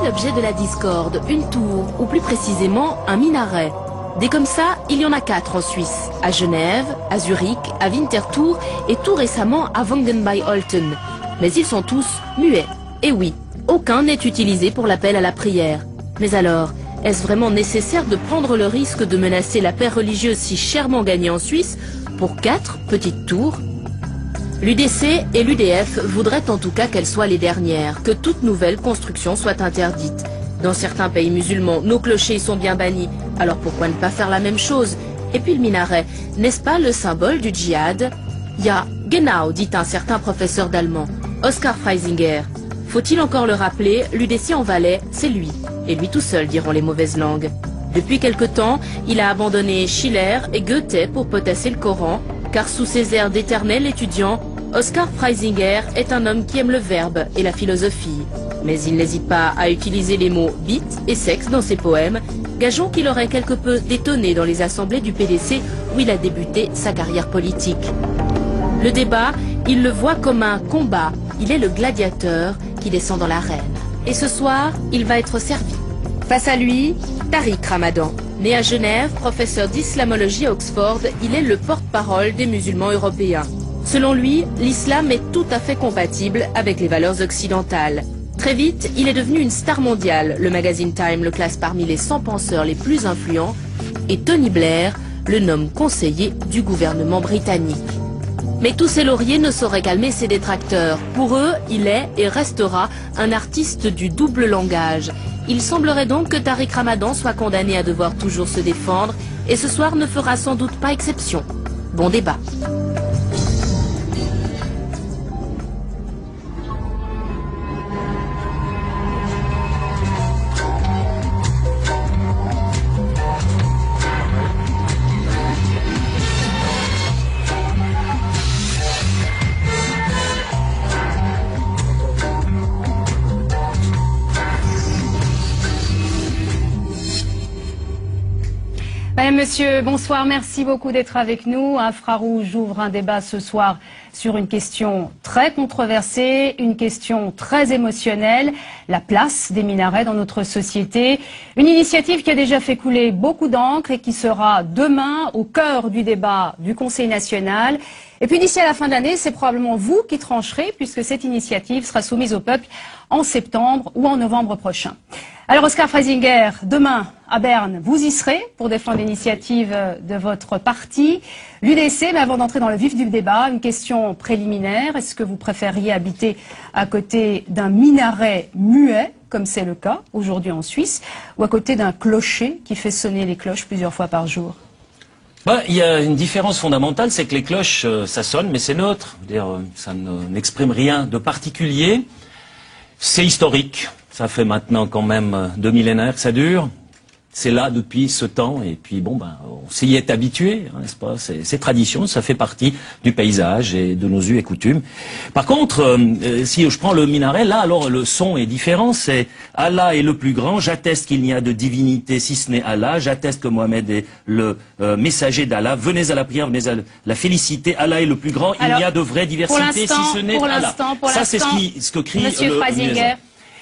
l'objet de la discorde, une tour, ou plus précisément un minaret. Des comme ça, il y en a 4 en Suisse, à Genève, à Zurich, à Winterthur et tout récemment à Wangen bei Olten. Mais ils sont tous muets. Et oui, aucun n'est utilisé pour l'appel à la prière. Mais alors, est-ce vraiment nécessaire de prendre le risque de menacer la paix religieuse si chèrement gagnée en Suisse pour 4 petites tours? L'UDC et l'UDF voudraient en tout cas qu'elles soient les dernières, que toute nouvelle construction soit interdite. Dans certains pays musulmans, nos clochers sont bien bannis, alors pourquoi ne pas faire la même chose? Et puis le minaret, n'est-ce pas le symbole du djihad? Ja, genau, dit un certain professeur d'allemand, Oskar Freisinger. Faut-il encore le rappeler, l'UDC en Valais, c'est lui. Et lui tout seul, diront les mauvaises langues. Depuis quelque temps, il a abandonné Schiller et Goethe pour potasser le Coran, car sous ses airs d'éternel étudiant, Oskar Freisinger est un homme qui aime le verbe et la philosophie. Mais il n'hésite pas à utiliser les mots « bite » et « sexe » dans ses poèmes, gageons qu'il aurait quelque peu détonné dans les assemblées du PDC où il a débuté sa carrière politique. Le débat, il le voit comme un combat, il est le gladiateur qui descend dans l'arène. Et ce soir, il va être servi. Face à lui, Tariq Ramadan. Né à Genève, professeur d'islamologie à Oxford, il est le porte-parole des musulmans européens. Selon lui, l'islam est tout à fait compatible avec les valeurs occidentales. Très vite, il est devenu une star mondiale. Le magazine Time le classe parmi les 100 penseurs les plus influents et Tony Blair le nomme conseiller du gouvernement britannique. Mais tous ces lauriers ne sauraient calmer ses détracteurs. Pour eux, il est et restera un artiste du double langage. Il semblerait donc que Tariq Ramadan soit condamné à devoir toujours se défendre et ce soir ne fera sans doute pas exception. Bon débat. Madame, Monsieur, bonsoir, merci beaucoup d'être avec nous. Infrarouge ouvre un débat ce soir sur une question très controversée, une question très émotionnelle, la place des minarets dans notre société. Une initiative qui a déjà fait couler beaucoup d'encre et qui sera demain au cœur du débat du Conseil national. Et puis d'ici à la fin de l'année, c'est probablement vous qui trancherez puisque cette initiative sera soumise au peuple en septembre ou en novembre prochain. Alors Oskar Freisinger, demain à Berne, vous y serez pour défendre l'initiative de votre parti. L'UDC, mais avant d'entrer dans le vif du débat, une question préliminaire. Est-ce que vous préfériez habiter à côté d'un minaret muet, comme c'est le cas aujourd'hui en Suisse, ou à côté d'un clocher qui fait sonner les cloches plusieurs fois par jour? Il y a une différence fondamentale, c'est que les cloches, ça sonne, mais c'est neutre. Ça n'exprime rien de particulier. C'est historique. Ça fait maintenant quand même 2 millénaires que ça dure. C'est là depuis ce temps et puis on s'y est habitué, n'est-ce pas? C'est tradition, ça fait partie du paysage et de nos us et coutumes. Par contre, si je prends le minaret, là alors le son est différent, c'est Allah est le plus grand, j'atteste qu'il n'y a de divinité si ce n'est Allah, j'atteste que Mohamed est le messager d'Allah, venez à la prière, venez à la félicité, Allah est le plus grand, il n'y a de vraie diversité si ce n'est Allah. Ça c'est ce que crie Monsieur Freisinger.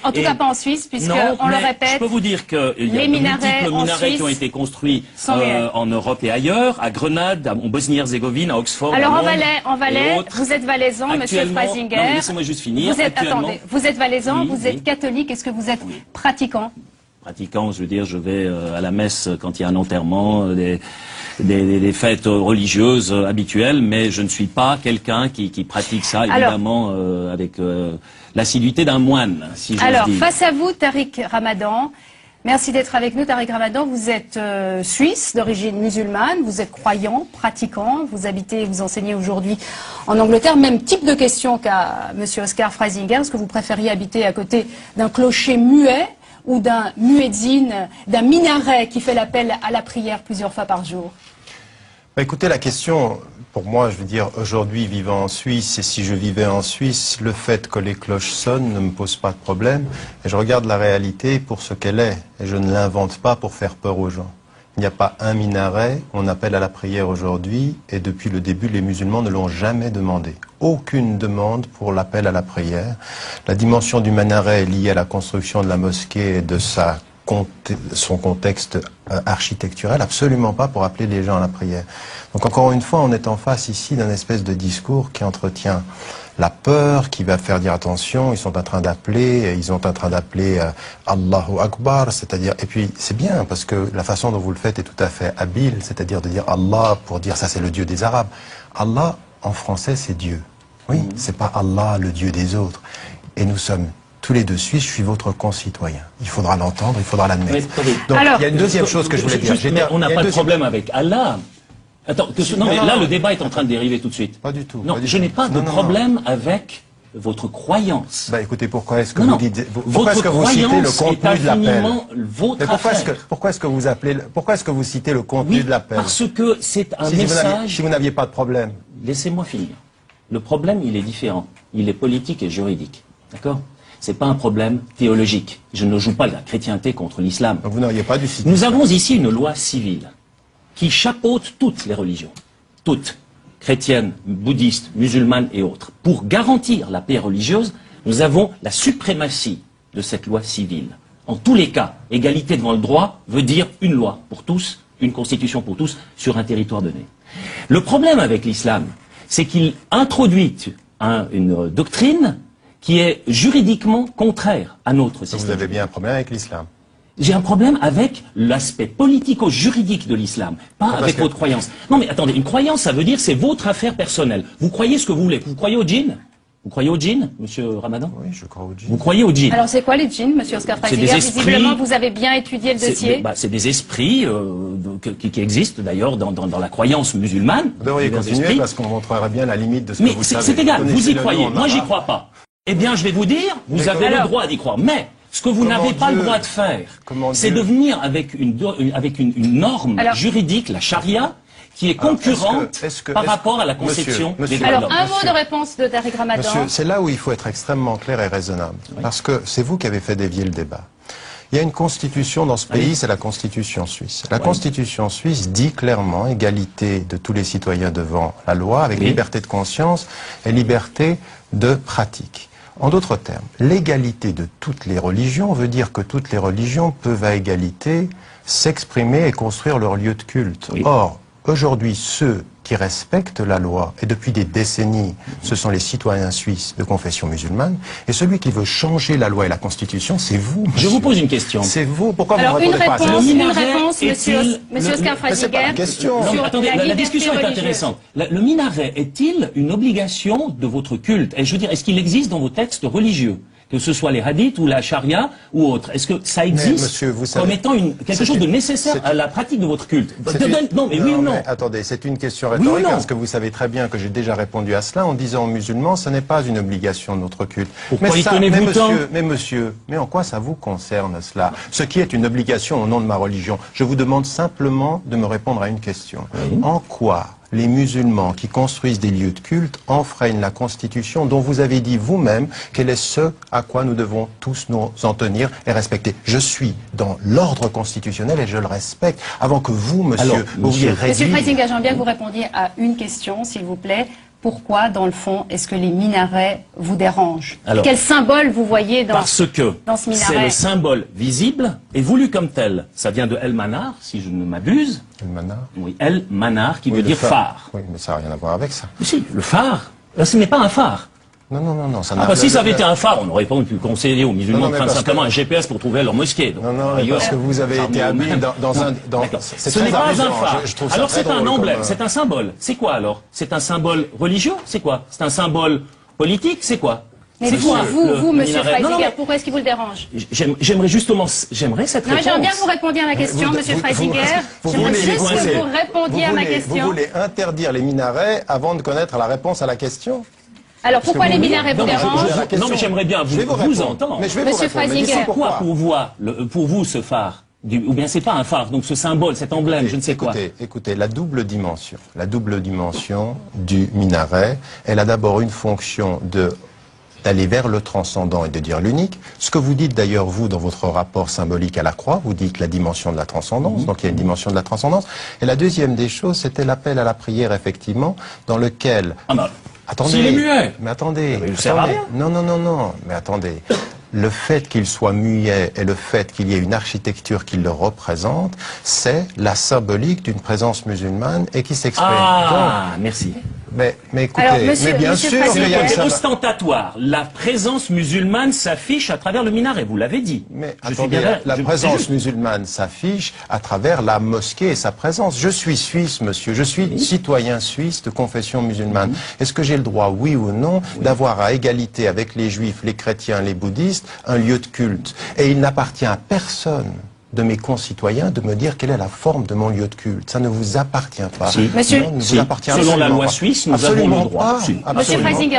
En tout cas pas en Suisse, puisque on le répète. Je peux vous dire qu'il y a de multiples minarets qui ont été construits en Europe et ailleurs, à Grenade, en Bosnie-Herzégovine, à Oxford. Alors en Valais, vous êtes valaisan, Monsieur Freisinger. Non, laissez-moi juste finir. Attendez, vous êtes valaisan, vous êtes catholique, est-ce que vous êtes pratiquant? Pratiquant, je veux dire, je vais à la messe quand il y a un enterrement, des fêtes religieuses habituelles, mais je ne suis pas quelqu'un qui pratique ça, évidemment, avec l'assiduité d'un moine, si j'ose dire. Alors, face à vous, Tariq Ramadan, merci d'être avec nous, Tariq Ramadan. Vous êtes suisse, d'origine musulmane, vous êtes croyant, pratiquant, vous habitez, vous enseignez aujourd'hui en Angleterre. Même type de question qu'à Monsieur Oskar Freisinger. Est-ce que vous préfériez habiter à côté d'un clocher muet ou d'un muezzin, d'un minaret qui fait l'appel à la prière plusieurs fois par jour? Écoutez, la question, pour moi, je veux dire, aujourd'hui, vivant en Suisse, et si je vivais en Suisse, le fait que les cloches sonnent ne me pose pas de problème. Et je regarde la réalité pour ce qu'elle est. Et je ne l'invente pas pour faire peur aux gens. Il n'y a pas un minaret, on appelle à la prière aujourd'hui, et depuis le début, les musulmans ne l'ont jamais demandé. Aucune demande pour l'appel à la prière. La dimension du minaret est liée à la construction de la mosquée et de son contexte architecturel, absolument pas pour appeler les gens à la prière. Donc encore une fois, on est en face ici d'un espèce de discours qui entretient la peur, qui va faire dire attention, ils sont en train d'appeler Allahu Akbar, c'est-à-dire, et puis c'est bien parce que la façon dont vous le faites est tout à fait habile, c'est-à-dire de dire Allah pour dire ça c'est le Dieu des Arabes. Allah en français c'est Dieu. Oui, c'est pas Allah le Dieu des autres. Et nous sommes tous les deux Suisses, je suis votre concitoyen. Il faudra l'entendre, il faudra l'admettre. Donc il y a une deuxième chose que je voulais dire. On n'a pas de problème avec Allah. Attends, là, le débat est en train de dériver tout de suite. Pas du tout. Non, je n'ai pas de problème avec votre croyance. Bah écoutez, pourquoi est-ce que vous dites, pourquoi est-ce que vous citez le contenu de l'appel? Pourquoi est-ce que vous citez le contenu de l'appel? Parce que c'est un message. Si vous n'aviez pas de problème. Laissez-moi finir. Le problème, il est différent. Il est politique et juridique. D'accord? C'est pas un problème théologique. Je ne joue pas la chrétienté contre l'islam. Vous n'auriez pas dû citer. Nous avons ici une loi civile qui chapeaute toutes les religions, toutes, chrétiennes, bouddhistes, musulmanes et autres. Pour garantir la paix religieuse, nous avons la suprématie de cette loi civile. En tous les cas, égalité devant le droit veut dire une loi pour tous, une constitution pour tous, sur un territoire donné. Le problème avec l'islam, c'est qu'il introduit une doctrine qui est juridiquement contraire à notre système. Vous avez bien un problème avec l'islam. J'ai un problème avec l'aspect politico-juridique de l'islam, pas avec votre croyance. Non mais attendez, une croyance, ça veut dire c'est votre affaire personnelle. Vous croyez ce que vous voulez. Vous croyez au djinn? Vous croyez au djinn, monsieur Ramadan? Oui, je crois au djinn. Vous croyez au djinn? Alors c'est quoi les djinns, monsieur Oscar Freisinger? Visiblement, vous avez bien étudié le dossier. C'est des esprits qui existent d'ailleurs dans la croyance musulmane. Vous devriez continuer parce qu'on montrerait bien la limite de ce que vous savez. Mais c'est égal, vous y croyez. Moi, j'y crois pas. Eh bien, je vais vous dire, vous avez le droit d'y croire. Mais ce que vous n'avez pas le droit de faire, c'est de venir avec une norme juridique, la charia, qui est concurrente par rapport à la conception des droits de l'homme. Alors, un mot de réponse de Tariq Ramadan. Monsieur, c'est là où il faut être extrêmement clair et raisonnable. Oui. Parce que c'est vous qui avez fait dévier le débat. Il y a une constitution dans ce pays, c'est la constitution suisse. La constitution suisse dit clairement égalité de tous les citoyens devant la loi, avec liberté de conscience et liberté de pratique. En d'autres termes, l'égalité de toutes les religions veut dire que toutes les religions peuvent à égalité s'exprimer et construire leur lieu de culte. Oui. Or, aujourd'hui, ceux qui respectent la loi, et depuis des décennies, ce sont les citoyens suisses de confession musulmane, et celui qui veut changer la loi et la constitution, c'est vous, monsieur. Je vous pose une question. C'est vous. Pourquoi alors, vous ne répondez pas à ça? Une réponse, monsieur Oscar Freisinger. Non, attendez, la discussion est intéressante. Le minaret est-il une obligation de votre culte? Et je veux dire, est-ce qu'il existe dans vos textes religieux? Que ce soit les hadiths ou la charia ou autre. Est-ce que ça existe monsieur, vous savez, comme étant quelque chose de nécessaire à la pratique de votre culte? Non, mais oui ou non? Attendez, c'est une question rhétorique, parce que vous savez très bien que j'ai déjà répondu à cela en disant aux musulmans, ce n'est pas une obligation de notre culte. Pourquoi y tenez-vous tant? Mais en quoi ça vous concerne cela? Ce qui est une obligation au nom de ma religion. Je vous demande simplement de me répondre à une question. En quoi les musulmans qui construisent des lieux de culte enfreignent la Constitution dont vous avez dit vous-même qu'elle est ce à quoi nous devons tous nous en tenir et respecter. Je suis dans l'ordre constitutionnel et je le respecte. Avant que vous, monsieur, Monsieur Freisinger, j'aimerais bien que vous répondiez à une question, s'il vous plaît. Pourquoi, dans le fond, est-ce que les minarets vous dérangent? Quel symbole vous voyez dans ce minaret? Parce que c'est le symbole visible et voulu comme tel. Ça vient de El Manar, si je ne m'abuse. El Manar? Oui, El Manar, qui veut dire phare. Oui, mais ça n'a rien à voir avec ça. Mais si, le phare. Ce n'est pas un phare. Non, ça n'a rien. Si ça avait été un phare, on n'aurait pas pu conseiller aux musulmans de prendre simplement un GPS pour trouver leur mosquée. Donc, parce que vous avez été habile dans un... Ce n'est pas un phare. Alors c'est un emblème, c'est un symbole. C'est quoi alors? C'est un symbole religieux? C'est quoi? C'est un symbole politique? C'est quoi? Mais vous, monsieur Freisinger, pourquoi est-ce qu'il vous le dérange? J'aimerais cette réponse. J'aimerais bien que vous répondiez à ma question, monsieur Freisinger. J'aimerais juste que vous répondiez à ma question. Vous voulez interdire les minarets avant de connaître la réponse à la question? Alors pourquoi les minarets vous dérangent? Non mais j'aimerais bien vous entendre. Monsieur Freisinger, pourquoi pour vous ce phare? Ou bien c'est pas un phare, donc ce symbole, cet emblème, je ne sais quoi. Écoutez, la double dimension du minaret, elle a d'abord une fonction de d'aller vers le transcendant et de dire l'unique. Ce que vous dites d'ailleurs, vous, dans votre rapport symbolique à la croix, vous dites la dimension de la transcendance, donc il y a une dimension de la transcendance. Et la deuxième des choses, c'était l'appel à la prière, effectivement, dans lequel... Ah non. Attendez, s'il est muet. mais attendez, il sert à rien. non, mais attendez. Le fait qu'il soit muet et le fait qu'il y ait une architecture qui le représente, c'est la symbolique d'une présence musulmane et qui s'exprime. Ah, merci. Mais écoutez, Alors, monsieur- mais bien monsieur sûr, Frazier, il y a C'est ça. ostentatoire. La présence musulmane s'affiche à travers le minaret, vous l'avez dit. Mais Je suis attendez, bien- la je- présence c'est juste. musulmane s'affiche à travers la mosquée et sa présence. Je suis suisse, monsieur. Je suis citoyen suisse de confession musulmane. Est-ce que j'ai le droit, oui ou non, d'avoir à égalité avec les juifs, les chrétiens, les bouddhistes, un lieu de culte? Et il n'appartient à personne de mes concitoyens de me dire quelle est la forme de mon lieu de culte. Ça ne vous appartient pas. Si. Monsieur- Non, ne Si. vous appartient Selon la absolument loi pas. suisse, nous Absolument avons le droit. pas. Si. Monsieur Absolument. Freisinger,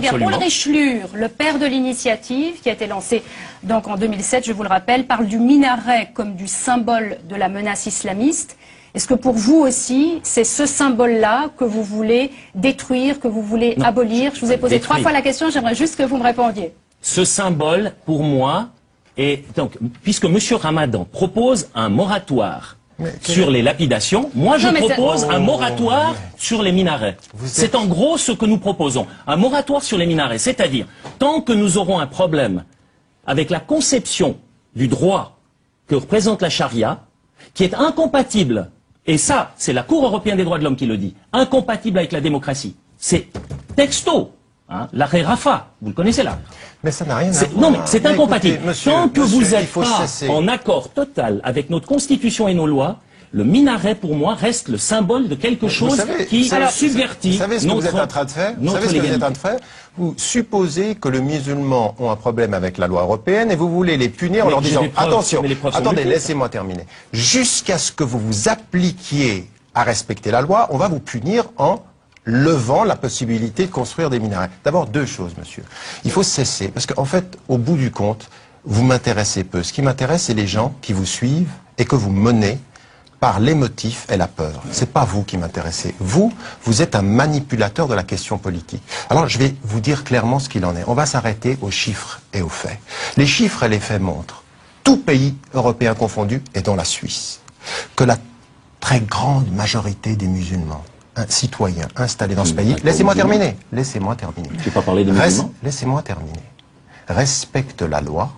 Absolument. Ulrich Schlür, le père de l'initiative qui a été lancée donc en 2007, je vous le rappelle, parle du minaret comme du symbole de la menace islamiste. Est-ce que pour vous aussi, c'est ce symbole-là que vous voulez détruire, que vous voulez abolir? Je vous ai posé détruire. 3 fois la question, j'aimerais juste que vous me répondiez. Ce symbole, pour moi, et donc, puisque M. Ramadan propose un moratoire sur les lapidations, moi je Non, mais propose ça- un moratoire sur les minarets. C'est en gros ce que nous proposons. Un moratoire sur les minarets. C'est-à-dire, tant que nous aurons un problème avec la conception du droit que représente la charia, qui est incompatible, et ça, c'est la Cour européenne des droits de l'homme qui le dit, incompatible avec la démocratie. C'est texto. Hein, l'arrêt Rafa, vous le connaissez là. Mais ça n'a rien à voir. Non, mais c'est incompatible. Écoutez, monsieur, Tant que monsieur, vous il n'êtes faut pas cesser. en accord total avec notre Constitution et nos lois, le minaret, pour moi, reste le symbole de quelque chose qui subvertit Vous savez ce que vous êtes en train de faire Vous savez ce que vous êtes en train de faire Vous supposez que les musulmans ont un problème avec la loi européenne et vous voulez les punir en Mais leur j'ai disant des preuves, attention, mais les preuves sont attendez, multiples. laissez-moi terminer. Jusqu'à ce que vous vous appliquiez à respecter la loi, on va vous punir en levant la possibilité de construire des minarets. D'abord, 2 choses, monsieur. Il faut cesser, parce qu'en fait, au bout du compte, vous m'intéressez peu. Ce qui m'intéresse, c'est les gens qui vous suivent et que vous menez par l'émotif et la peur. C'est pas vous qui m'intéressez. Vous êtes un manipulateur de la question politique. Alors, je vais vous dire clairement ce qu'il en est. On va s'arrêter aux chiffres et aux faits. Les chiffres et les faits montrent, tout pays européen confondu, et dont la Suisse, que la très grande majorité des musulmans, citoyens installés dans ce pays, laissez-moi terminer, laissez-moi terminer. Je n'ai pas parlé des musulmans. Laissez-moi terminer. Respectent la loi,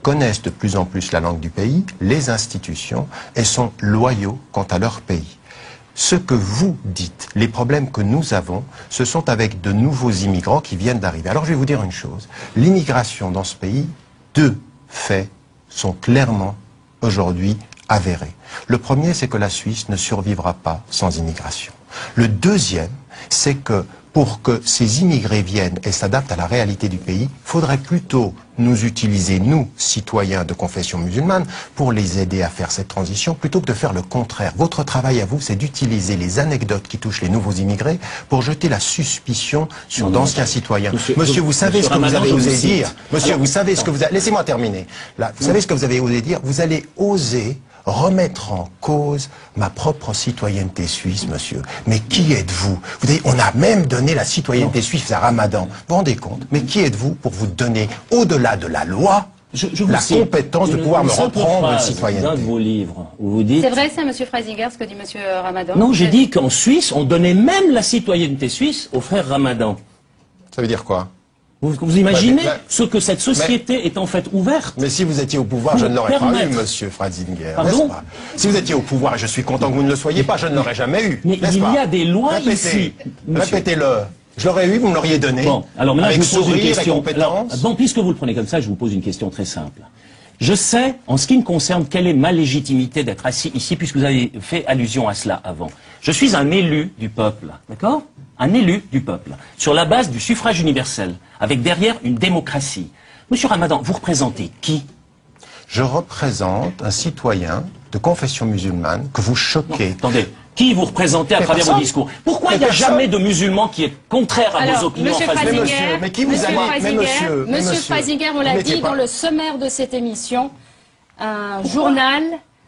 connaissent de plus en plus la langue du pays, les institutions, et sont loyaux quant à leur pays. Ce que vous dites, les problèmes que nous avons, ce sont avec de nouveaux immigrants qui viennent d'arriver. Alors je vais vous dire une chose. L'immigration dans ce pays, 2 faits sont clairement aujourd'hui avérés. Le premier, c'est que la Suisse ne survivra pas sans immigration. Le deuxième, c'est que pour que ces immigrés viennent et s'adaptent à la réalité du pays, il faudrait plutôt nous utiliser, nous, citoyens de confession musulmane, pour les aider à faire cette transition, plutôt que de faire le contraire. Votre travail à vous, c'est d'utiliser les anecdotes qui touchent les nouveaux immigrés pour jeter la suspicion sur d'anciens citoyens. Monsieur, vous savez ce que vous avez osé dire. Monsieur, vous savez ce que vous avez... Laissez-moi terminer. Là, vous savez ce que vous avez osé dire. Vous allez oser remettre en cause ma propre citoyenneté suisse, monsieur. Mais qui êtes-vous? Vous savez, on a même donné la citoyenneté suisse à Ramadan. Vous vous rendez compte? Mais qui êtes-vous pour vous donner, au-delà de la loi, vous la cite compétence de pouvoir me reprendre une citoyenneté? D'un de vos livres, où vous dites... C'est vrai ça, monsieur Freisinger, ce que dit monsieur Ramadan? Non, j'ai dit qu'en Suisse, on donnait même la citoyenneté suisse aux frères Ramadan. Ça veut dire quoi? Vous imaginez mais- ce que cette société est en fait ouverte? Mais si vous étiez au pouvoir, je ne l'aurais pas eu, permettre. monsieur Freisinger. Pardon? N'est-ce pas? Si vous étiez au pouvoir, et je suis content que vous ne le soyez pas, je ne l'aurais jamais eu. Mais n'est-ce il pas? y a des lois Répétez. ici, monsieur. Répétez-le. Je l'aurais eu, vous me l'auriez donné. Bon, alors maintenant avec je vous pose une sourire et question. compétence. Bon, puisque vous le prenez comme ça, je vous pose une question très simple. Je sais, en ce qui me concerne, quelle est ma légitimité d'être assis ici, puisque vous avez fait allusion à cela avant. Je suis un élu du peuple, d'accord? Un élu du peuple, sur la base du suffrage universel, avec derrière une démocratie. Monsieur Ramadan, vous représentez qui? Je représente un citoyen de confession musulmane que vous choquez. Attendez, qui vous représentez à Mais travers vos personne. discours? Pourquoi Mais il n'y a personne. jamais de musulman qui est contraire à vos Alors, opinions en monsieur face de Freisinger, vous? monsieur, mais qui vous monsieur a dit- mais Freisinger, monsieur, mais monsieur monsieur, Freisinger, on vous l'a n'étiez dit pas- dans le sommaire de cette émission, un journal,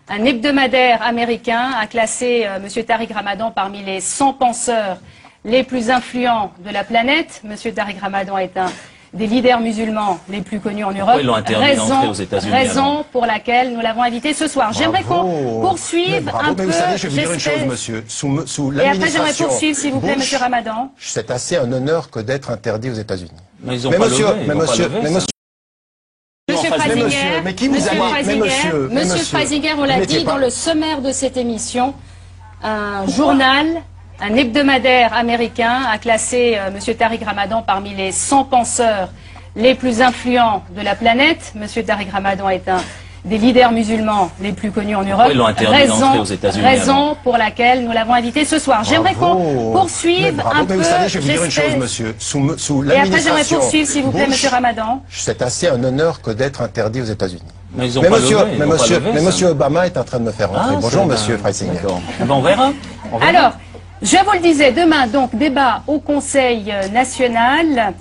un hebdomadaire américain a classé monsieur Tariq Ramadan parmi les 100 penseurs les plus influents de la planète. Monsieur Tariq Ramadan est un des leaders musulmans les plus connus en Europe. Ils l'ont interdit d'entrer aux États-Unis. Raison pour laquelle nous l'avons invité ce soir. J'aimerais qu'on poursuive un peu. Mais vous savez, je vais vous dire une chose, monsieur. Sous Et après, j'aimerais poursuivre, s'il vous plaît, monsieur Ramadan. C'est assez un honneur que d'être interdit aux États-Unis. Mais ils ont pas levé, Monsieur Freisinger, mais qui vous a dit, Monsieur Freisinger, on l'a dit dans le sommaire de cette émission, un journal, un hebdomadaire américain a classé Monsieur Tariq Ramadan parmi les 100 penseurs les plus influents de la planète. Monsieur Tariq Ramadan est un des leaders musulmans les plus connus en Europe. Ils l'ont interdit d'entrer aux États-Unis. Raison pour laquelle nous l'avons invité ce soir. J'aimerais qu'on poursuive un peu. Mais vous savez, je vais vous dire une chose, monsieur. Sous Et après, j'aimerais poursuivre, s'il vous plaît, monsieur Ramadan. C'est assez un honneur que d'être interdit aux États-Unis. Mais ils ont pas levé, mais monsieur Obama est en train de me faire rentrer. Bonjour, monsieur Freisinger. On verra. Alors, je vous le disais, demain, donc, débat au Conseil national.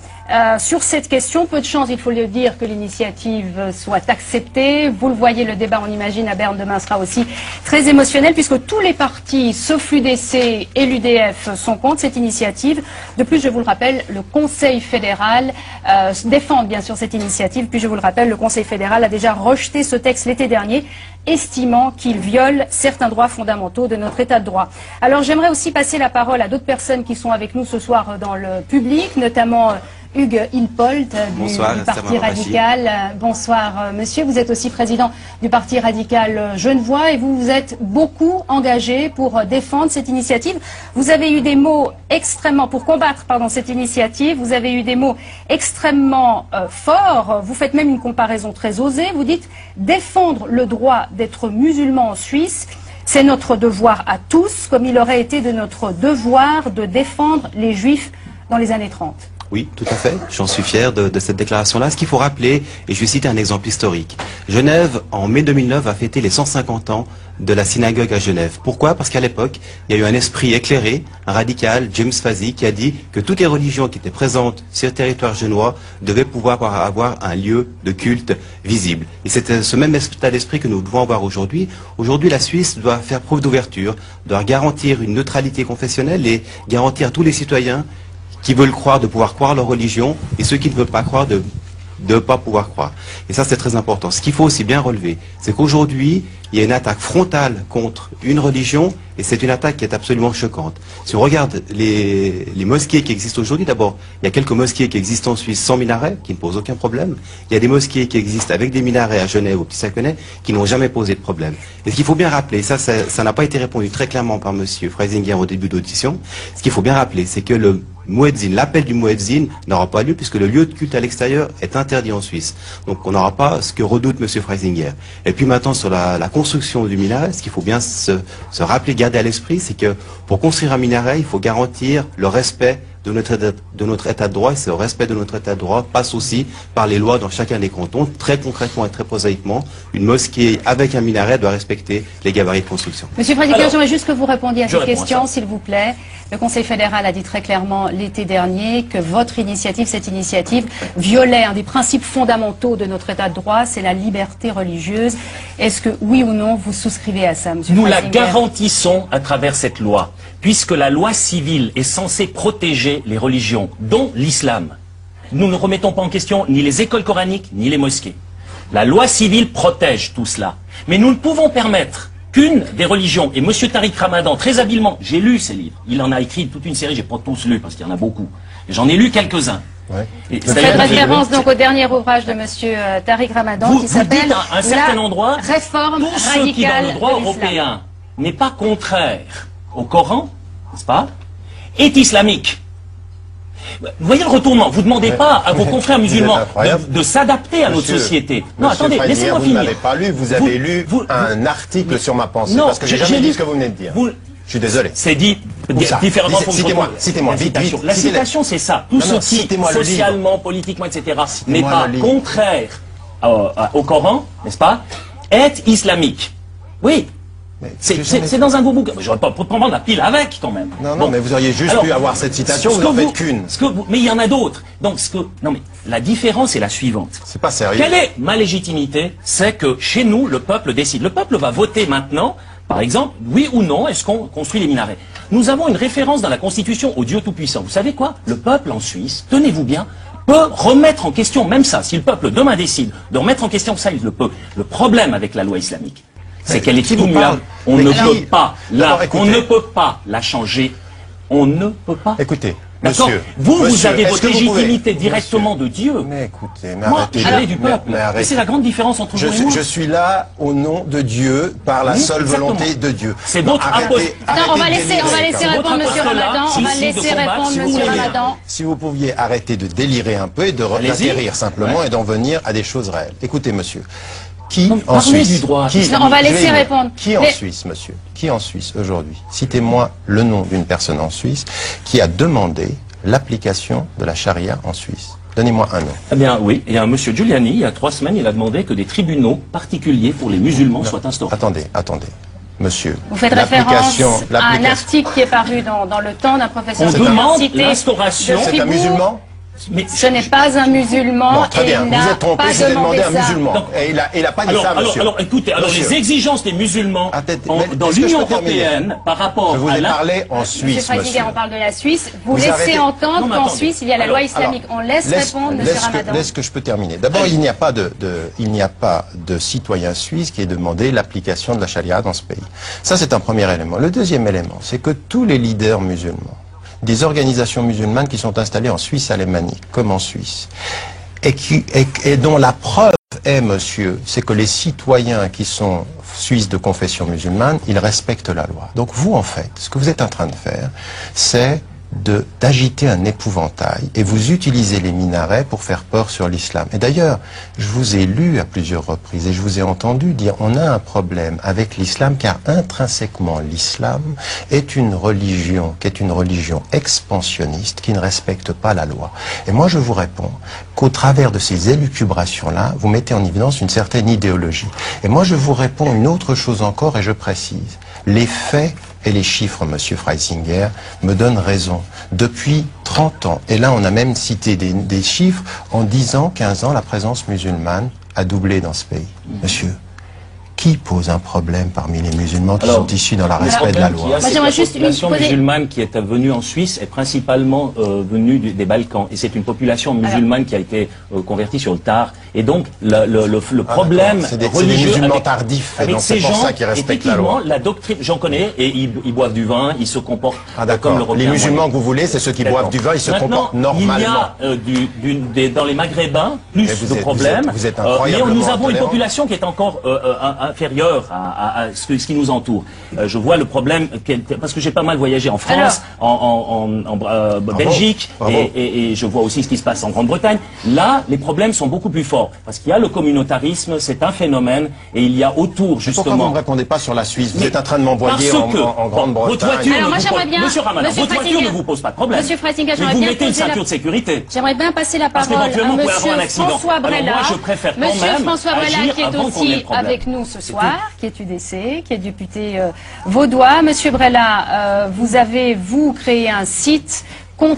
Sur cette question, peu de chance, il faut le dire, que l'initiative soit acceptée. Vous le voyez, le débat, on imagine, à Berne demain sera aussi très émotionnel, puisque tous les partis, sauf l'UDC et l'UDF, sont contre cette initiative. De plus, je vous le rappelle, le Conseil fédéral défend bien sûr cette initiative. Puis je vous le rappelle, le Conseil fédéral a déjà rejeté ce texte l'été dernier, estimant qu'il viole certains droits fondamentaux de notre État de droit. Alors j'aimerais aussi passer la parole à d'autres personnes qui sont avec nous ce soir dans le public, notamment Hugues Hilpolt du Parti radical. Bonsoir monsieur, vous êtes aussi président du Parti radical Genevois et vous vous êtes beaucoup engagé pour défendre cette initiative. Vous avez eu des mots extrêmement, pour combattre cette initiative, vous avez eu des mots extrêmement forts. Vous faites même une comparaison très osée. Vous dites défendre le droit d'être musulman en Suisse, c'est notre devoir à tous, comme il aurait été de notre devoir de défendre les juifs dans les années 30. Oui, tout à fait. J'en suis fier de cette déclaration-là. Ce qu'il faut rappeler, et je vais citer un exemple historique. Genève, en mai 2009, a fêté les 150 ans de la synagogue à Genève. Pourquoi? Parce qu'à l'époque, il y a eu un esprit éclairé, un radical, James Fazzi, qui a dit que toutes les religions qui étaient présentes sur le territoire genevois devaient pouvoir avoir un lieu de culte visible. Et c'est ce même état d'esprit que nous devons avoir aujourd'hui. Aujourd'hui, la Suisse doit faire preuve d'ouverture, doit garantir une neutralité confessionnelle et garantir à tous les citoyens qui veulent croire de pouvoir croire leur religion et ceux qui ne veulent pas croire de ne pas pouvoir croire. Et ça, c'est très important. Ce qu'il faut aussi bien relever, c'est qu'aujourd'hui, il y a une attaque frontale contre une religion et c'est une attaque qui est absolument choquante. Si on regarde les mosquées qui existent aujourd'hui, d'abord, il y a quelques mosquées qui existent en Suisse sans minaret, qui ne posent aucun problème. Il y a des mosquées qui existent avec des minarets à Genève, au Petit-Saconnet, qui n'ont jamais posé de problème. Et ce qu'il faut bien rappeler, ça n'a pas été répondu très clairement par monsieur Freisinger au début d'audition, ce qu'il faut bien rappeler, c'est que le Muezzin, l'appel du Muezzin n'aura pas lieu puisque le lieu de culte à l'extérieur est interdit en Suisse. Donc on n'aura pas ce que redoute M. Freisinger. Et puis maintenant sur la construction du minaret, ce qu'il faut bien se rappeler, garder à l'esprit, c'est que pour construire un minaret, il faut garantir le respect de notre état de droit, et ce respect de notre état de droit passe aussi par les lois dans chacun des cantons. Très concrètement et très prosaïquement, une mosquée avec un minaret doit respecter les gabarits de construction. Monsieur Freisinger, j'aimerais juste que vous répondiez à cette question, s'il vous plaît. Le Conseil fédéral a dit très clairement l'été dernier que votre initiative, cette initiative, violait un des principes fondamentaux de notre état de droit, c'est la liberté religieuse. Est-ce que, oui ou non, vous souscrivez à ça, monsieur Freisinger? Nous la garantissons à travers cette loi, puisque la loi civile est censée protéger les religions, dont l'islam. Nous ne remettons pas en question ni les écoles coraniques, ni les mosquées. La loi civile protège tout cela. Mais nous ne pouvons permettre qu'une des religions, et M. Tariq Ramadan, très habilement, j'ai lu ses livres, il en a écrit toute une série, j'ai pas tous lu parce qu'il y en a beaucoup, j'en ai lu quelques-uns. Ouais. Faites référence donc au dernier ouvrage de M. Tariq Ramadan qui s'appelle à un certain endroit, Réforme tout ce qui dans le droit européen n'est pas contraire au Coran, n'est-ce pas, est islamique. Vous voyez le retournement, vous ne demandez pas à vos confrères musulmans de s'adapter à notre société. Non, attendez, laissez-moi finir. Vous n'avez pas lu, vous avez lu un article sur ma pensée, non, parce que j'ai jamais dit ce que vous venez de dire. Je suis désolé. C'est dit différemment. Citez-moi, vite. La citation, c'est ça. Tout ce qui, socialement, politiquement, etc., n'est pas contraire au Coran, n'est-ce pas, est islamique. Oui. C'est dans un beau bouquin. J'aurais pas prendre la pile avec, quand même. Non, mais vous auriez juste pu avoir cette citation, vous n'en faites qu'une. Mais il y en a d'autres. Donc, non, mais la différence est la suivante. C'est pas sérieux. Quelle est ma légitimité? C'est que chez nous, le peuple décide. Le peuple va voter maintenant, par exemple, oui ou non, est-ce qu'on construit les minarets? Nous avons une référence dans la Constitution au Dieu Tout-Puissant. Vous savez quoi? Le peuple en Suisse, tenez-vous bien, peut remettre en question même ça. Si le peuple demain décide de remettre en question ça, il le peut. Le problème avec la loi islamique, c'est qu'elle est immuable. On ne peut pas la changer. On ne peut pas. Écoutez, d'accord. monsieur. Vous avez est-ce votre que vous légitimité pouvez, directement monsieur, de Dieu. Mais écoutez, mais Moi, arrêtez. je l'ai du peuple. Mais arrêtez. C'est la grande différence entre vous et moi. Je suis là au nom de Dieu, par la Oui, seule exactement. volonté de Dieu. C'est votre Arrêtez- Attends, on va arrêtez de laisser délirer. répondre Monsieur apostolat, Ramadan. On va ici, de laisser combattre, répondre si vous Monsieur voulez. Ramadan. Si vous pouviez arrêter de délirer un peu et Allez-y. d'atterrir simplement et d'en venir à des choses réelles. Écoutez, monsieur. Qui Non, en parlez Suisse du droit. Non, on va je vais laisser y venir. répondre. Qui en Mais- Suisse, monsieur? Qui en Suisse aujourd'hui? Citez-moi le nom d'une personne en Suisse qui a demandé l'application de la charia en Suisse. Donnez-moi un nom. Eh bien, oui. Il y a un monsieur Giuliani, il y a 3 semaines, il a demandé que des tribunaux particuliers pour les musulmans soient instaurés. Attendez. Monsieur. Vous faites référence à un l'application- article qui est paru dans le temps d'un professeur On de demande l'université l'instauration. de C'est un Fribourg. musulman? Mais Ce n'est pas un musulman Bon, très et bien. il Vous n'a êtes trompé, pas je vous ai demandé demandé un ça. musulman. Donc- Et il a pas dit ça, monsieur. alors, écoutez, Monsieur. les exigences des musulmans Attendez, dans mais est-ce que je l'Union peux terminer? européenne par rapport Je vous à ai la... parlé en Monsieur Suisse, Freisinger, monsieur. on parle de la Suisse. Vous Vous laissez arrêtez. entendre Non, mais qu'en attendez. Suisse, il y a la loi islamique. On laisse répondre Monsieur Ramadan. Laisse que je peux terminer. D'abord, il n'y a pas de citoyen suisse qui ait demandé l'application de la charia dans ce pays. Ça, c'est un premier élément. Le deuxième élément, c'est que tous les leaders musulmans, des organisations musulmanes qui sont installées en Suisse alémanique, comme en Suisse, et dont la preuve est, monsieur, c'est que les citoyens qui sont suisses de confession musulmane, ils respectent la loi. Donc vous, en fait, ce que vous êtes en train de faire, c'est d'agiter un épouvantail et vous utilisez les minarets pour faire peur sur l'islam. Et d'ailleurs, je vous ai lu à plusieurs reprises et je vous ai entendu dire on a un problème avec l'islam car intrinsèquement l'islam est une religion qui est une religion expansionniste qui ne respecte pas la loi. Et moi je vous réponds qu'au travers de ces élucubrations-là, vous mettez en évidence une certaine idéologie. Et moi je vous réponds une autre chose encore et je précise. Les faits et les chiffres, monsieur Freisinger, me donnent raison. Depuis 30 ans, et là on a même cité des chiffres, en 10 ans, 15 ans, la présence musulmane a doublé dans ce pays. Monsieur, qui pose un problème parmi les musulmans qui sont issus dans le respect de la loi? Moi, j'aimerais juste La population poser- musulmane qui est venue en Suisse est principalement venue des Balkans. Et c'est une population musulmane qui a été convertie sur le tard. Et donc, le problème C'est des religieux musulmans avec- tardifs, et avec donc ces c'est pour gens, ça qu'ils respectent la effectivement, loi. la doctrine, j'en connais, et ils boivent du vin, ils se comportent Ah comme le d'accord. Européen Les musulmans moyen. que vous voulez, c'est ceux qui D'accord. boivent du vin, ils se Maintenant, comportent normalement. Il y a dans les Maghrébins Mais plus vous de êtes- problèmes. vous êtes mais incroyablement nous avons une tolérant. population qui est encore inférieure à ce qui nous entoure. Je vois le problème, parce que j'ai pas mal voyagé en France, en Belgique, Bravo. et je vois aussi ce qui se passe en Grande-Bretagne. Là, les problèmes sont beaucoup plus forts, parce qu'il y a le communautarisme, c'est un phénomène, et il y a autour, Pourquoi vous justement... ne me répondez pas sur la Suisse? Vous Mais êtes en train de m'envoyer parce que, en Grande-Bretagne. votre voiture Alors, ne moi, vous j'aimerais pose- bien- Monsieur Ramadan, Monsieur votre voiture Freisinger- ne vous pose pas de problème. Monsieur Freisinger, Mais j'aimerais vous bien mettez une poser la- ceinture de sécurité. J'aimerais bien passer la Parce parole à qu'éventuellement, vous pouvez avoir un Monsieur accident. François Alors Brella. moi, je préfère quand Monsieur même François Brella, agir qui est avant qu'on ait aussi le problème. avec nous ce soir, qui est UDC, qui est député vaudois. Monsieur Brella, vous avez, vous, créé un site pour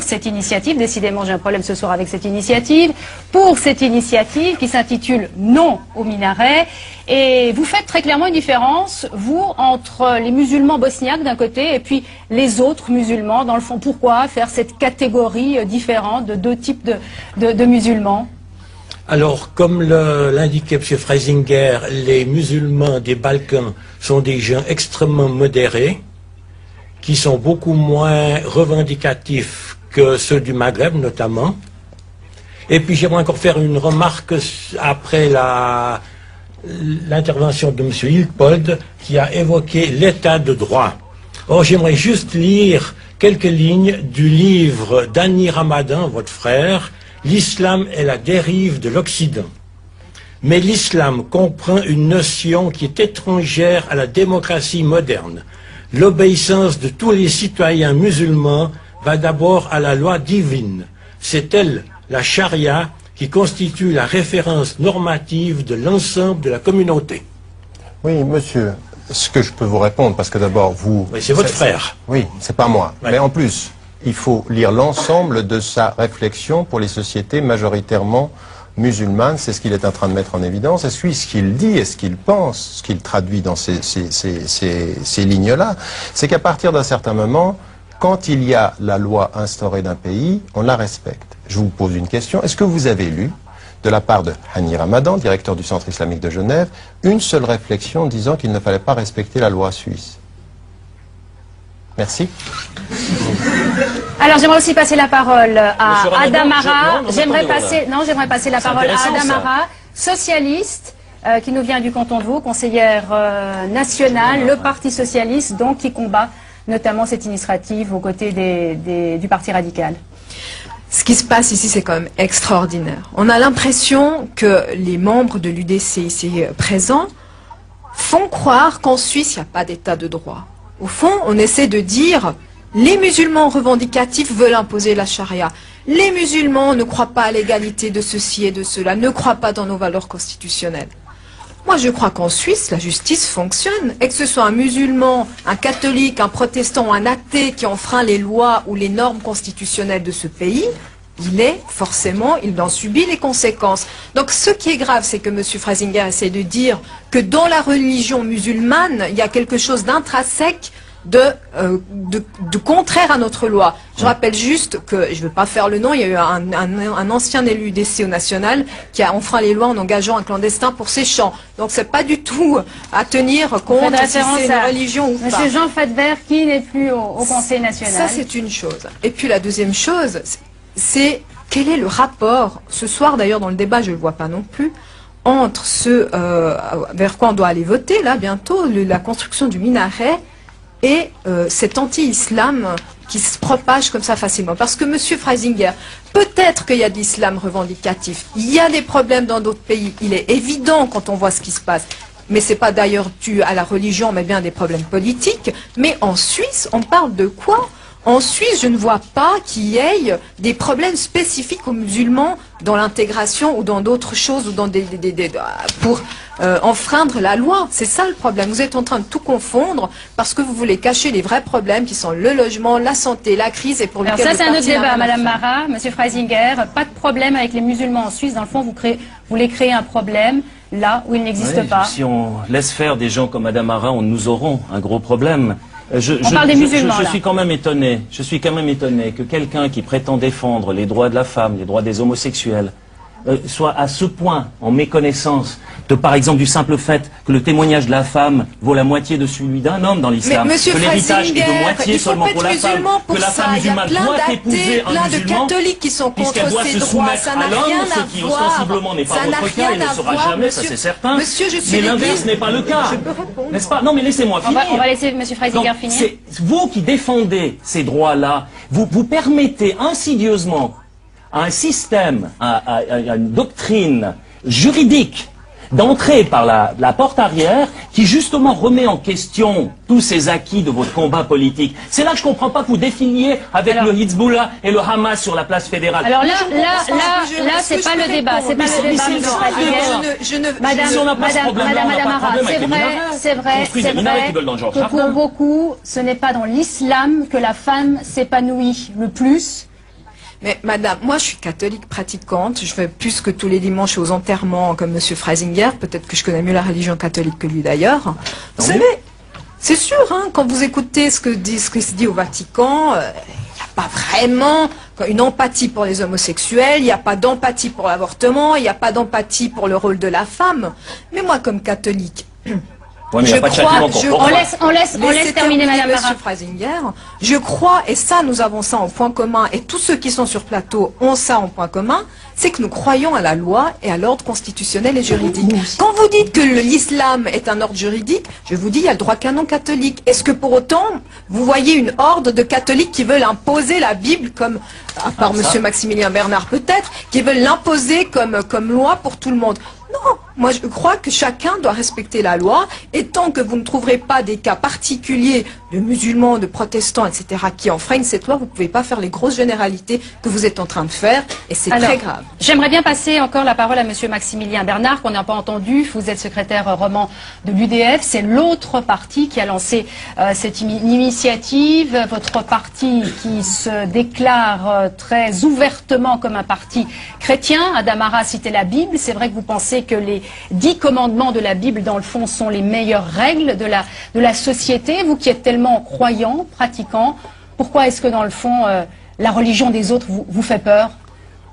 cette initiative. Décidément, j'ai un problème ce soir avec cette initiative. Pour cette initiative qui s'intitule Non au minaret. Et vous faites très clairement une différence, vous, entre les musulmans bosniaques d'un côté et puis les autres musulmans. Dans le fond, pourquoi faire cette catégorie différente de deux types de musulmans? Alors, comme l'indiquait M. Freisinger, les musulmans des Balkans sont des gens extrêmement modérés, qui sont beaucoup moins revendicatifs que ceux du Maghreb, notamment. Et puis, j'aimerais encore faire une remarque après l'intervention de M. Hilpold, qui a évoqué l'état de droit. Or, j'aimerais juste lire quelques lignes du livre d'Annie Ramadan, votre frère, « L'islam est la dérive de l'Occident ». Mais l'islam comprend une notion qui est étrangère à la démocratie moderne. L'obéissance de tous les citoyens musulmans va d'abord à la loi divine. C'est elle, la charia, qui constitue la référence normative de l'ensemble de la communauté. Oui, monsieur, ce que je peux vous répondre, parce que d'abord, vous... Oui, c'est votre frère. Oui, c'est pas moi. Ouais. Mais en plus, il faut lire l'ensemble de sa réflexion pour les sociétés majoritairement musulmanes. C'est ce qu'il est en train de mettre en évidence. Et ce qu'il dit et ce qu'il pense, ce qu'il traduit dans ces lignes-là, c'est qu'à partir d'un certain moment, quand il y a la loi instaurée d'un pays, on la respecte. Je vous pose une question. Est-ce que vous avez lu, de la part de Hani Ramadan, directeur du Centre islamique de Genève, une seule réflexion disant qu'il ne fallait pas respecter la loi suisse? Merci. Alors j'aimerais aussi passer la parole à Monsieur Adam Ramadan, Ara. J'aimerais attendez, passer la C'est parole à intéressant, Adam ça. Ara, socialiste, qui nous vient du canton de Vaud, conseillère nationale, le Parti socialiste, donc qui combat notamment cette initiative aux côtés du Parti radical. Ce qui se passe ici, c'est quand même extraordinaire. On a l'impression que les membres de l'UDC ici présents font croire qu'en Suisse, il n'y a pas d'état de droit. Au fond, on essaie de dire les musulmans revendicatifs veulent imposer la charia. Les musulmans ne croient pas à l'égalité de ceci et de cela, ne croient pas dans nos valeurs constitutionnelles. Moi, je crois qu'en Suisse, la justice fonctionne. Et que ce soit un musulman, un catholique, un protestant ou un athée qui enfreint les lois ou les normes constitutionnelles de ce pays, il en subit les conséquences. Donc, ce qui est grave, c'est que M. Freisinger essaie de dire que dans la religion musulmane, il y a quelque chose d'intrinsèque de contraire à notre loi. Je rappelle juste que, je ne vais pas faire le nom, il y a eu un ancien élu d'essai au national qui a enfreint les lois en engageant un clandestin pour ses chants. Donc c'est pas du tout à tenir compte si c'est une religion ou pas. Monsieur Jean Fadver qui n'est plus au Conseil national. Ça c'est une chose. Et puis la deuxième chose, c'est quel est le rapport, ce soir d'ailleurs dans le débat je ne le vois pas non plus, entre ce vers quoi on doit aller voter là bientôt, la construction du minaret et cet anti-islam qui se propage comme ça facilement. Parce que M. Freisinger, peut-être qu'il y a de l'islam revendicatif, il y a des problèmes dans d'autres pays, il est évident quand on voit ce qui se passe, mais ce n'est pas d'ailleurs dû à la religion, mais bien à des problèmes politiques. Mais en Suisse, on parle de quoi ? En Suisse, je ne vois pas qu'il y ait des problèmes spécifiques aux musulmans dans l'intégration ou dans d'autres choses ou dans pour enfreindre la loi. C'est ça le problème. Vous êtes en train de tout confondre parce que vous voulez cacher les vrais problèmes qui sont le logement, la santé, la crise et pour lesquels... Alors ça c'est un autre débat, Madame Mara, Monsieur Freisinger. Pas de problème avec les musulmans en Suisse. Dans le fond, vous voulez créer un problème là où il n'existe pas. Si on laisse faire des gens comme Madame Mara, nous aurons un gros problème. On parle des musulmans, je suis quand même étonné. Je suis quand même étonné que quelqu'un qui prétend défendre les droits de la femme, les droits des homosexuels, soit à ce point en méconnaissance de, par exemple, du simple fait que le témoignage de la femme vaut la moitié de celui d'un homme dans l'islam, que l'héritage est de moitié seulement pour la femme, que la femme musulmane doit épouser un musulman, catholiques qui sont contre puisqu'elle doit ces se droits, soumettre à l'homme, ce qui ostensiblement n'est pas votre cas et ne sera jamais, ça c'est certain, mais l'inverse n'est pas le cas, n'est-ce pas? Non mais laissez-moi finir. On va laisser M. Freisinger finir. C'est vous qui défendez ces droits-là, vous permettez insidieusement à un système, à une doctrine juridique d'entrer par la porte arrière qui justement remet en question tous ces acquis de votre combat politique. C'est là que je ne comprends pas que vous défiliez avec le Hizbullah et le Hamas sur la place fédérale. Alors là, c'est pas le débat. C'est pas le débat. Madame Ara, c'est vrai que pour beaucoup, ce n'est pas dans l'islam que la femme s'épanouit le plus. Mais madame, moi je suis catholique pratiquante, je vais plus que tous les dimanches aux enterrements comme monsieur Freisinger, peut-être que je connais mieux la religion catholique que lui d'ailleurs. Vous savez, c'est sûr, hein, quand vous écoutez ce qui se dit au Vatican, il n'y a pas vraiment une empathie pour les homosexuels, il n'y a pas d'empathie pour l'avortement, il n'y a pas d'empathie pour le rôle de la femme. Mais moi comme catholique... Ouais, mais on laisse terminer Madame Mara. Freisinger. Je crois, et ça nous avons ça en point commun, et tous ceux qui sont sur plateau ont ça en point commun, c'est que nous croyons à la loi et à l'ordre constitutionnel et juridique. Quand vous dites que l'islam est un ordre juridique, je vous dis, il y a le droit canon catholique. Est-ce que pour autant, vous voyez une horde de catholiques qui veulent imposer la Bible comme, à part monsieur Maximilien Bernard peut-être, qui veulent l'imposer comme loi pour tout le monde? Non, moi je crois que chacun doit respecter la loi et tant que vous ne trouverez pas des cas particuliers de musulmans, de protestants, etc. qui enfreignent cette loi, vous ne pouvez pas faire les grosses généralités que vous êtes en train de faire et c'est très grave. J'aimerais bien passer encore la parole à monsieur Maximilien Bernard qu'on n'a pas entendu. Vous êtes secrétaire roman de l'UDF, c'est l'autre parti qui a lancé cette initiative. Votre parti qui se déclare très ouvertement comme un parti chrétien. Adam Ara a cité la Bible, c'est vrai que vous pensez que les 10 commandements de la Bible, dans le fond, sont les meilleures règles de la société. Vous qui êtes tellement croyant, pratiquant, Pourquoi est-ce que dans le fond, la religion des autres vous fait peur?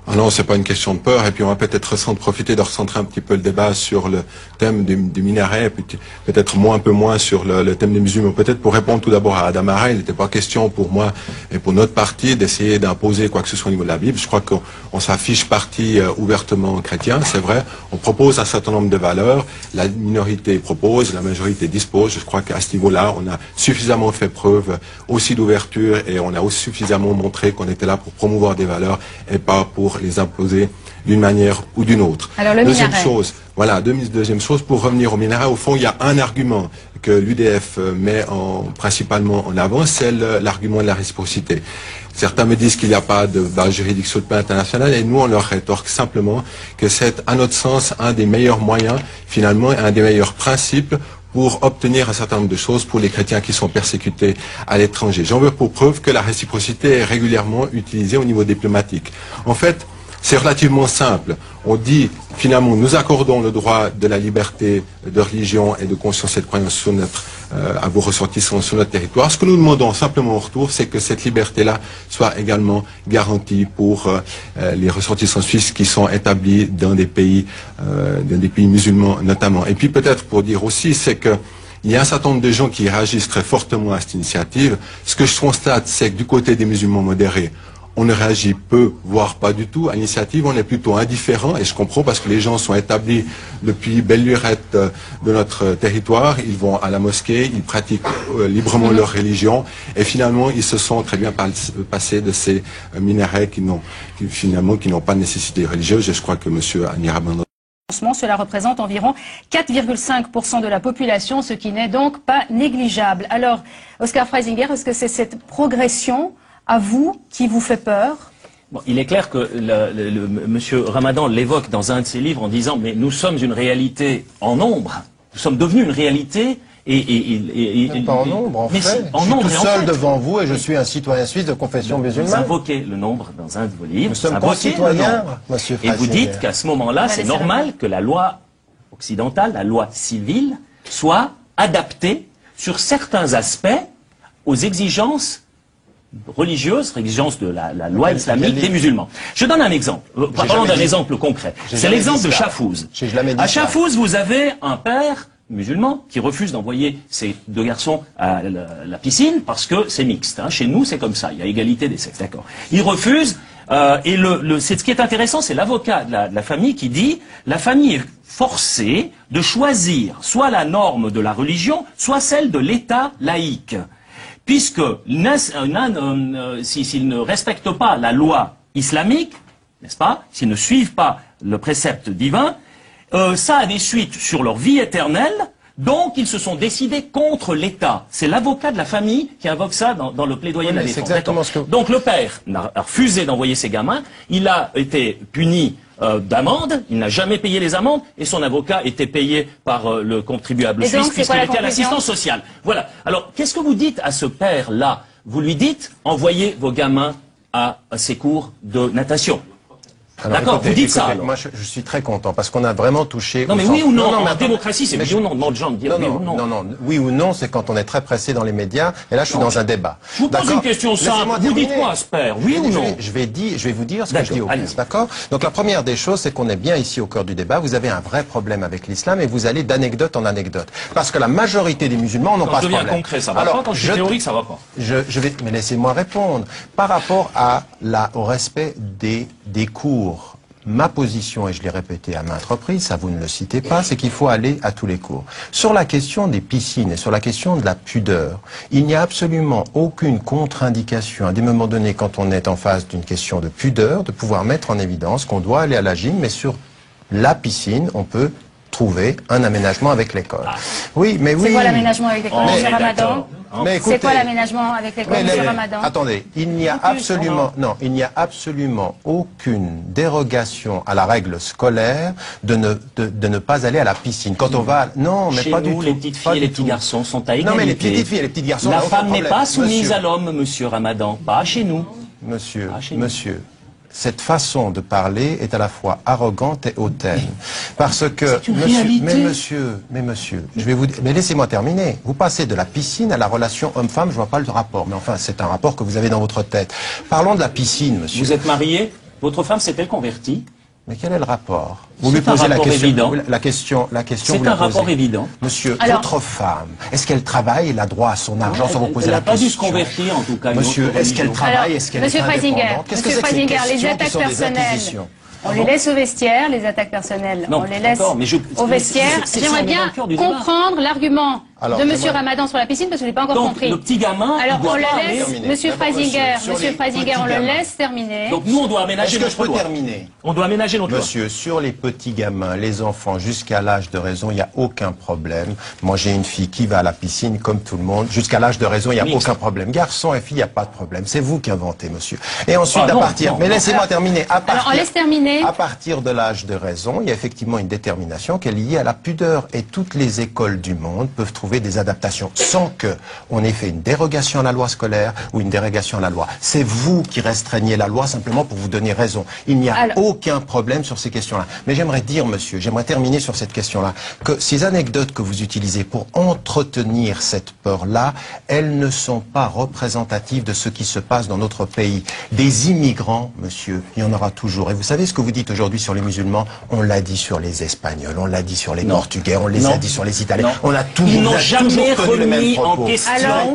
Ah non, c'est pas une question de peur. Et puis on va peut-être profiter de recentrer un petit peu le débat sur le thème du minaret, peut-être un peu moins sur le thème des musulmans. Peut-être pour répondre tout d'abord à Adam Hara, il n'était pas question pour moi et pour notre parti d'essayer d'imposer quoi que ce soit au niveau de la Bible. Je crois qu'on s'affiche parti ouvertement chrétien, c'est vrai. On propose un certain nombre de valeurs. La minorité propose, la majorité dispose. Je crois qu'à ce niveau-là, on a suffisamment fait preuve aussi d'ouverture et on a aussi suffisamment montré qu'on était là pour promouvoir des valeurs et pas pour les imposer d'une manière ou d'une autre. Alors le deuxième minaret. chose, voilà, deuxième chose, pour revenir au minaret, au fond, il y a un argument que l'UDF met principalement en avant, c'est l'argument de la réciprocité. Certains me disent qu'il n'y a pas de base juridique sur le plan international, et nous, on leur rétorque simplement que c'est, à notre sens, un des meilleurs moyens, finalement, un des meilleurs principes pour obtenir un certain nombre de choses pour les chrétiens qui sont persécutés à l'étranger. J'en veux pour preuve que la réciprocité est régulièrement utilisée au niveau diplomatique. En fait, c'est relativement simple. On dit, finalement, nous accordons le droit de la liberté de religion et de conscience et de croyance sur à vos ressortissants sur notre territoire. Ce que nous demandons simplement en retour, c'est que cette liberté-là soit également garantie pour les ressortissants suisses qui sont établis dans des pays musulmans notamment. Et puis peut-être pour dire aussi, c'est que il y a un certain nombre de gens qui réagissent très fortement à cette initiative. Ce que je constate, c'est que du côté des musulmans modérés, on ne réagit peu, voire pas du tout à l'initiative, on est plutôt indifférent, et je comprends parce que les gens sont établis depuis belle lurette de notre territoire, ils vont à la mosquée, ils pratiquent librement leur religion, et finalement ils se sont très bien passés de ces minarets qui n'ont pas de nécessité religieuse, et je crois que M. Aniraban. Cela représente environ 4,5% de la population, ce qui n'est donc pas négligeable. Alors, Oscar Freisinger, est-ce que c'est cette progression à vous qui vous fait peur? Bon, il est clair que Monsieur Ramadan l'évoque dans un de ses livres en disant « mais nous sommes une réalité en nombre, nous sommes devenus une réalité ». Pas en nombre, en fait. Je suis tout seul devant vous et je suis un citoyen suisse de confession musulmane. Vous invoquez le nombre dans un de vos livres. Nous sommes concitoyens, monsieur Freisinger. Et vous dites qu'à ce moment-là, c'est normal que la loi occidentale, la loi civile, soit adaptée sur certains aspects aux exigences religieuse, exigences de la loi islamique des musulmans. Je donne un exemple. Parlons d'un exemple concret. C'est l'exemple de Chafouz. À Chafouz, vous avez un père musulman qui refuse d'envoyer ses deux garçons à la piscine parce que c'est mixte. Hein. Chez nous, c'est comme ça. Il y a égalité des sexes. D'accord. Il refuse. Et ce qui est intéressant, c'est l'avocat de la famille qui dit la famille est forcée de choisir soit la norme de la religion, soit celle de l'État laïque. Puisque s'ils ne respectent pas la loi islamique, n'est-ce pas, s'ils ne suivent pas le précepte divin, ça a des suites sur leur vie éternelle, donc ils se sont décidés contre l'État. C'est l'avocat de la famille qui invoque ça dans le plaidoyer de la défense. Donc le père a refusé d'envoyer ses gamins, il a été puni d'amende, il n'a jamais payé les amendes et son avocat était payé par le contribuable suisse puisqu'il était à l'assistance sociale. Voilà. Alors, qu'est-ce que vous dites à ce père-là? Vous lui dites, envoyez vos gamins à ses cours de natation. D'accord, vous dites ça. Alors. Moi, je suis très content parce qu'on a vraiment touché. Non, mais oui ou non, en démocratie, c'est oui ou non. Demande de gens de dire oui ou non. Non, oui ou non, c'est quand on est très pressé dans les médias. Et là, je suis dans un débat. Je vous pose une question simple. Vous dites quoi, Asper? Oui ou non? Je vais vous dire ce que je dis au plus. D'accord. Donc la première des choses, c'est qu'on est bien ici au cœur du débat. Vous avez un vrai problème avec l'islam et vous allez d'anecdote en anecdote. Parce que la majorité des musulmans n'ont pas ce problème. Je deviens concret, ça va pas. Quand je suis théorique, ça va pas. Mais laissez-moi répondre. Par rapport au respect des cours. Ma position, et je l'ai répété à maintes reprises, ça vous ne le citez pas, c'est qu'il faut aller à tous les cours. Sur la question des piscines et sur la question de la pudeur, il n'y a absolument aucune contre-indication à des moments donnés quand on est en face d'une question de pudeur, de pouvoir mettre en évidence qu'on doit aller à la gym, mais sur la piscine, on peut trouver un aménagement avec l'école. Oui, mais oui. C'est quoi l'aménagement avec l'école, M. Ramadan? C'est quoi l'aménagement avec l'école, M. Ramadan? Attendez, il n'y a absolument aucune dérogation à la règle scolaire de ne pas aller à la piscine. Quand on va, non, mais chez pas nous, du tout. les petites filles et les petits garçons sont à égalité. Non, mais les petites filles et les petits garçons. La femme n'est pas soumise à l'homme, Monsieur Ramadan. Pas chez nous. Monsieur, cette façon de parler est à la fois arrogante et hautaine. Parce que, monsieur, je vais vous dire, mais laissez-moi terminer. Vous passez de la piscine à la relation homme-femme, je vois pas le rapport. Mais enfin, c'est un rapport que vous avez dans votre tête. Parlons de la piscine, monsieur. Vous êtes marié? Votre femme s'est-elle convertie? Mais quel est le rapport? Vous lui posez la question. C'est un rapport évident. Monsieur, votre femme, est-ce qu'elle travaille? Elle a droit à son argent sans vous poser la question. Elle n'a pas dû se convertir, en tout cas. Monsieur, est-ce qu'elle travaille? Est-ce qu'elle est indépendante? Qu'est-ce que c'est que ces les attaques personnelles, on les laisse au vestiaire, les attaques personnelles, on les laisse au vestiaire. J'aimerais bien comprendre l'argument de Monsieur Ramadan sur la piscine, parce que je n'ai pas encore compris. Le petit gamin, alors on le laisse, Monsieur Freisinger, on le laisse terminer. Donc nous, on doit aménager notre loi. Est-ce que je peux terminer? On doit aménager notre loi. Monsieur, sur les petits gamins, les enfants, jusqu'à l'âge de raison, il n'y a aucun problème. Moi, j'ai une fille qui va à la piscine, comme tout le monde. Jusqu'à l'âge de raison, il n'y a aucun problème. Garçon et fille, il n'y a pas de problème. C'est vous qui inventez, monsieur. Et ensuite, mais laissez-moi terminer. Alors, on laisse terminer. À partir de l'âge de raison, il y a effectivement une détermination qui est liée à la pudeur. Et toutes les écoles du monde peuvent trouver des adaptations sans que on ait fait une dérogation à la loi scolaire ou une dérogation à la loi. C'est vous qui restreignez la loi simplement pour vous donner raison. Il n'y a aucun problème sur ces questions-là. Mais j'aimerais dire, monsieur, j'aimerais terminer sur cette question-là, que ces anecdotes que vous utilisez pour entretenir cette peur-là, elles ne sont pas représentatives de ce qui se passe dans notre pays. Des immigrants, monsieur, il y en aura toujours. Et vous savez ce que vous dites aujourd'hui sur les musulmans? On l'a dit sur les Espagnols, on l'a dit sur les Portugais, on les a dit sur les Italiens. On a toujours remis en question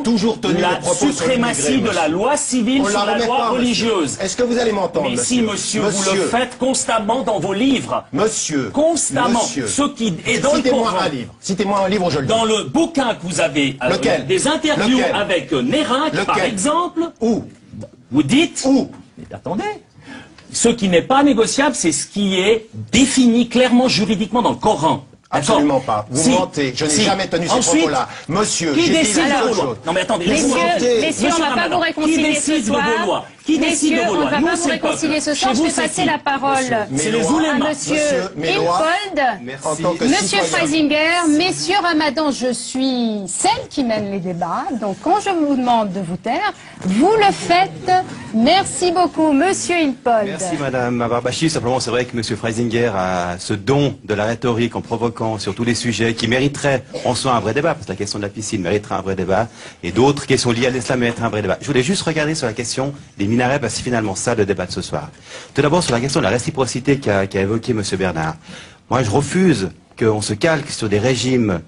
la suprématie de la loi civile sur la loi religieuse. Est-ce que vous allez m'entendre? Mais si, monsieur, vous le faites constamment dans vos livres. Monsieur. Constamment. Ce qui est dans le Coran. Citez-moi un livre, je le dis. Dans le bouquin que vous avez, des interviews avec Nérinck, par exemple. Où? Vous dites. Où? Mais attendez. Ce qui n'est pas négociable, c'est ce qui est défini clairement juridiquement dans le Coran. Absolument pas. Vous mentez. Je n'ai jamais tenu ces propos-là. Monsieur, qui décide de vos lois? Non mais attendez, messieurs, on ne va pas vous réconcilier ce soir. Qui décide de vos lois? On ne va pas vous réconcilier ce soir. Je vais passer la parole à Monsieur Ilpold, Monsieur Freisinger, Messieurs Ramadan. Je suis celle qui mène les débats. Donc quand je vous demande de vous taire, vous le faites. Merci beaucoup, Monsieur Ilpold. Merci Madame Barbachi. Simplement, c'est vrai que Monsieur Freisinger a ce don de la rhétorique en provoquant sur tous les sujets qui mériteraient en soi un vrai débat, parce que la question de la piscine mériterait un vrai débat, et d'autres questions liées à l'islam mériteraient un vrai débat. Je voulais juste regarder sur la question des minarets, parce que c'est finalement ça le débat de ce soir. Tout d'abord sur la question de la réciprocité qu'a évoqué Monsieur Bernard. Moi, je refuse qu'on se calque sur des régimes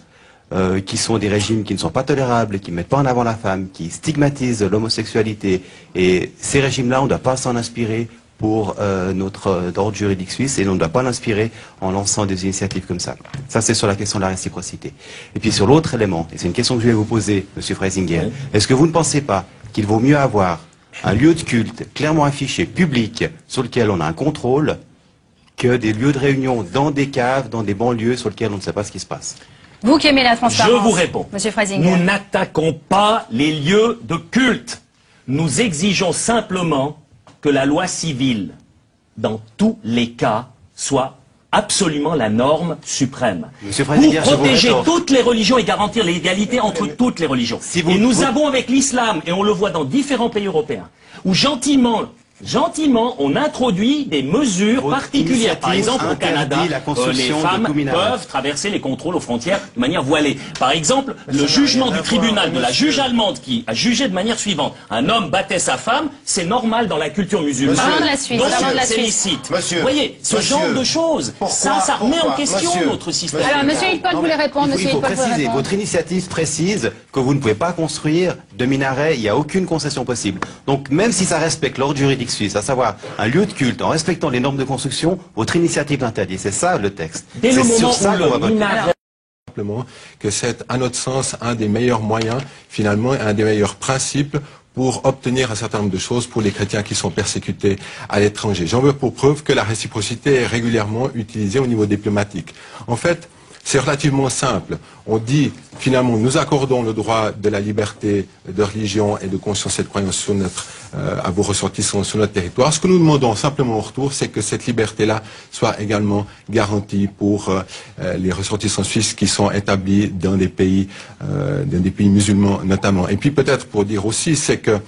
qui sont des régimes qui ne sont pas tolérables, qui ne mettent pas en avant la femme, qui stigmatisent l'homosexualité. Et ces régimes-là, on ne doit pas s'en inspirer pour notre ordre juridique suisse, et on ne doit pas l'inspirer en lançant des initiatives comme ça. Ça, c'est sur la question de la réciprocité. Et puis sur l'autre élément, et c'est une question que je vais vous poser, Monsieur Freisinger, est-ce que vous ne pensez pas qu'il vaut mieux avoir un lieu de culte clairement affiché, public, sur lequel on a un contrôle, que des lieux de réunion dans des caves, dans des banlieues sur lesquels on ne sait pas ce qui se passe? Vous qui aimez la transparence. Je vous réponds. Monsieur Freisinger. Nous n'attaquons pas les lieux de culte. Nous exigeons simplement que la loi civile, dans tous les cas, soit absolument la norme suprême. Pour protéger toutes les religions et garantir l'égalité entre toutes les religions. Et nous avons avec l'islam, et on le voit dans différents pays européens, où gentiment, on introduit des mesures particulières. Par exemple, au Canada, les femmes peuvent traverser les contrôles aux frontières de manière voilée. Par exemple, le jugement du tribunal de la juge allemande qui a jugé de manière suivante. Un homme battait sa femme, c'est normal dans la culture musulmane. Donc c'est licite. Vous voyez, ce genre de choses, ça remet en question notre système. Alors, Monsieur Ilpold voulait répondre. Il faut préciser, votre initiative précise que vous ne pouvez pas construire de minaret, il n'y a aucune concession possible. Donc même si ça respecte l'ordre juridique suisse, à savoir un lieu de culte en respectant les normes de construction, votre initiative l'interdit. C'est ça le texte. Dès le moment où le minaret... Simplement que c'est, à notre sens, un des meilleurs moyens, finalement, un des meilleurs principes pour obtenir un certain nombre de choses pour les chrétiens qui sont persécutés à l'étranger. J'en veux pour preuve que la réciprocité est régulièrement utilisée au niveau diplomatique. En fait, c'est relativement simple. On dit, finalement, nous accordons le droit de la liberté de religion et de conscience et de croyance sur à vos ressortissants sur notre territoire. Ce que nous demandons simplement en retour, c'est que cette liberté-là soit également garantie pour les ressortissants suisses qui sont établis dans des pays musulmans notamment. Et puis peut-être pour dire aussi, c'est que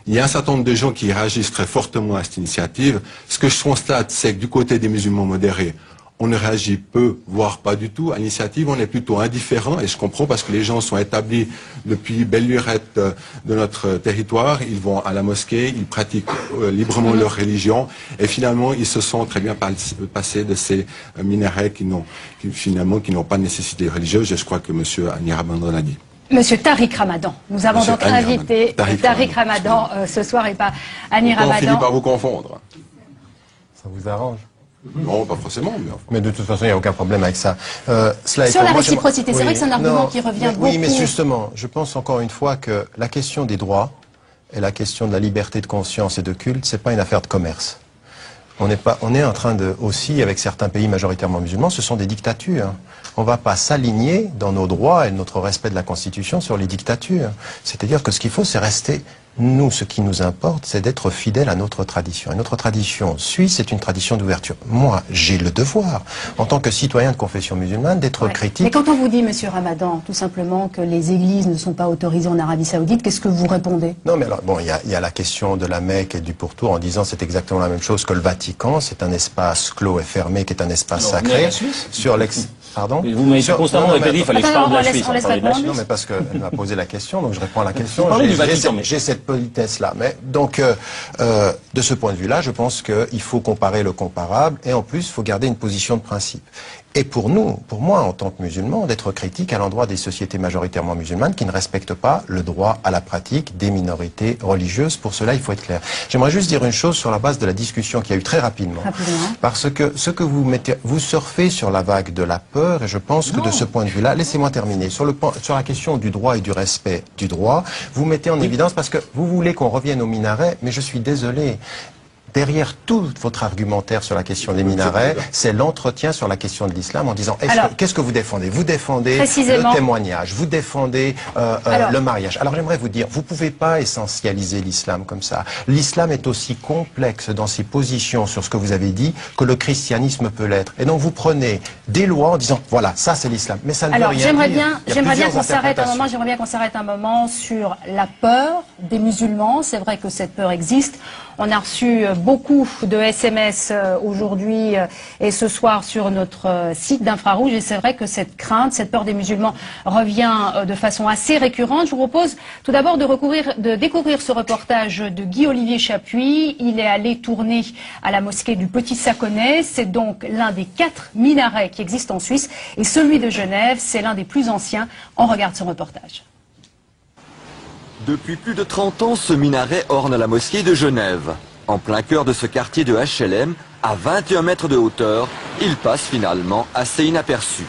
Il y a un certain nombre de gens qui réagissent très fortement à cette initiative. Ce que je constate, c'est que du côté des musulmans modérés, on ne réagit peu, voire pas du tout à l'initiative. On est plutôt indifférent, et je comprends parce que les gens sont établis depuis belle lurette de notre territoire. Ils vont à la mosquée, ils pratiquent librement leur religion, et finalement, ils se sont très bien passés de ces minarets qui n'ont pas de nécessité religieuse. Et je crois que M. Anir Ramadan l'a dit. Monsieur Tariq Ramadan. Nous avons donc invité Tariq Ramadan ce soir et pas Anir Ramadan. On finit par vous confondre. Ça vous arrange? Non, pas forcément. Mais de toute façon, il n'y a aucun problème avec ça. Sur la réciprocité, c'est vrai que c'est un argument qui revient beaucoup. Oui, mais justement, je pense encore une fois que la question des droits et la question de la liberté de conscience et de culte, c'est pas une affaire de commerce. On est en train de, aussi, avec certains pays majoritairement musulmans, ce sont des dictatures. On ne va pas s'aligner dans nos droits et notre respect de la Constitution sur les dictatures. C'est-à-dire que ce qu'il faut, c'est rester... Nous, ce qui nous importe, c'est d'être fidèles à notre tradition. Et notre tradition suisse est une tradition d'ouverture. Moi, j'ai le devoir, en tant que citoyen de confession musulmane, d'être critique. Mais quand on vous dit, Monsieur Ramadan, tout simplement que les églises ne sont pas autorisées en Arabie Saoudite, qu'est-ce que vous répondez? Non, mais alors, bon, il y a la question de la Mecque et du pourtour en disant c'est exactement la même chose que le Vatican. C'est un espace clos et fermé qui est un espace sacré. Sur Pardon? Vous m'avez constamment répété, il fallait que je parle de la Suisse. Non, mais parce qu'elle m'a posé la question, donc je réponds à la question. J'ai cette politesse-là. Mais donc, de ce point de vue-là, je pense qu'il faut comparer le comparable, et en plus, il faut garder une position de principe. Et pour moi, en tant que musulman, d'être critique à l'endroit des sociétés majoritairement musulmanes qui ne respectent pas le droit à la pratique des minorités religieuses. Pour cela, il faut être clair. J'aimerais juste dire une chose sur la base de la discussion qu'il y a eu très rapidement. Parce que ce que vous mettez, vous surfez sur la vague de la peur, et je pense que de ce point de vue-là, laissez-moi terminer. Sur la question du droit et du respect du droit, vous mettez en évidence parce que vous voulez qu'on revienne au minaret, mais je suis désolé. Derrière tout votre argumentaire sur la question des minarets, c'est l'entretien sur la question de l'islam en disant qu'est-ce que vous défendez? Vous défendez le témoignage, vous défendez le mariage. Alors j'aimerais vous dire, vous ne pouvez pas essentialiser l'islam comme ça. L'islam est aussi complexe dans ses positions sur ce que vous avez dit que le christianisme peut l'être. Et donc vous prenez des lois en disant voilà, ça c'est l'islam. Mais ça ne veut rien dire. J'aimerais bien qu'on s'arrête un moment sur la peur des musulmans. C'est vrai que cette peur existe. On a reçu beaucoup de SMS aujourd'hui et ce soir sur notre site d'Infrarouge, et c'est vrai que cette crainte, cette peur des musulmans revient de façon assez récurrente. Je vous propose tout d'abord de découvrir ce reportage de Guy-Olivier Chapuis. Il est allé tourner à la mosquée du Petit Saconnet. C'est donc l'un des 4 minarets qui existent en Suisse, et celui de Genève, c'est l'un des plus anciens. On regarde ce reportage. Depuis plus de 30 ans, ce minaret orne la mosquée de Genève. En plein cœur de ce quartier de HLM, à 21 mètres de hauteur, il passe finalement assez inaperçu.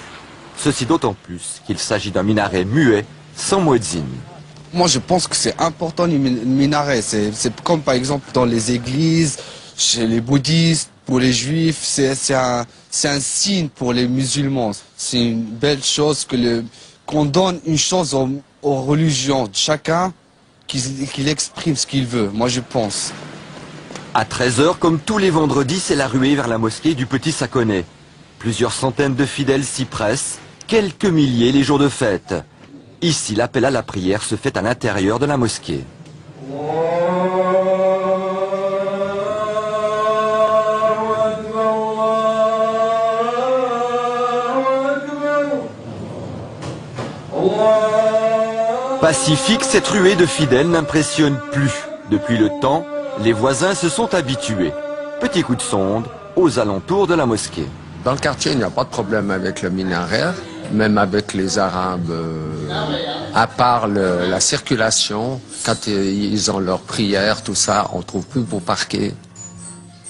Ceci d'autant plus qu'il s'agit d'un minaret muet, sans muezzin. Moi je pense que c'est important le minaret. C'est comme par exemple dans les églises, chez les bouddhistes, pour les juifs, c'est un signe pour les musulmans. C'est une belle chose qu'on donne une chose aux religions de chacun, qu'il exprime ce qu'il veut, moi je pense. À 13 h, comme tous les vendredis, c'est la ruée vers la mosquée du Petit Saconnet. Plusieurs centaines de fidèles s'y pressent, quelques milliers les jours de fête. Ici, l'appel à la prière se fait à l'intérieur de la mosquée. Pacifique, cette ruée de fidèles n'impressionne plus. Depuis le temps, les voisins se sont habitués. Petit coup de sonde aux alentours de la mosquée. Dans le quartier, il n'y a pas de problème avec le minaret, même avec les Arabes, à part la circulation. Quand ils ont leur prière, tout ça, on ne trouve plus pour parquer.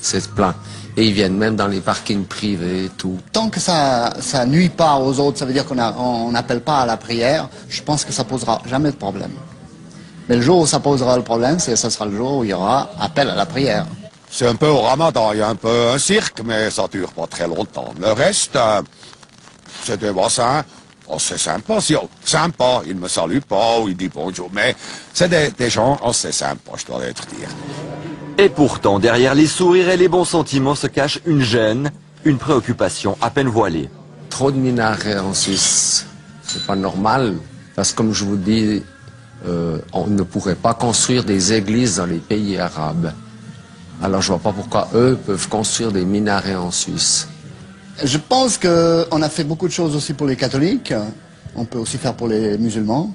C'est plein. Et ils viennent même dans les parkings privés et tout. Tant que ça nuit pas aux autres, ça veut dire qu'on n'appelle pas à la prière, je pense que ça posera jamais de problème. Mais le jour où ça posera le problème, ça sera le jour où il y aura appel à la prière. C'est un peu au ramadan, il y a un peu un cirque, mais ça dure pas très longtemps. Le reste, c'est des voisins, c'est sympa, sympa, ils ne me saluent pas ou ils disent bonjour, mais c'est des gens assez sympas, je dois être dire. Et pourtant, derrière les sourires et les bons sentiments se cache une gêne, une préoccupation à peine voilée. Trop de minarets en Suisse, c'est pas normal, parce que comme je vous dis, on ne pourrait pas construire des églises dans les pays arabes. Alors je vois pas pourquoi eux peuvent construire des minarets en Suisse. Je pense qu'on a fait beaucoup de choses aussi pour les catholiques. On peut aussi faire pour les musulmans.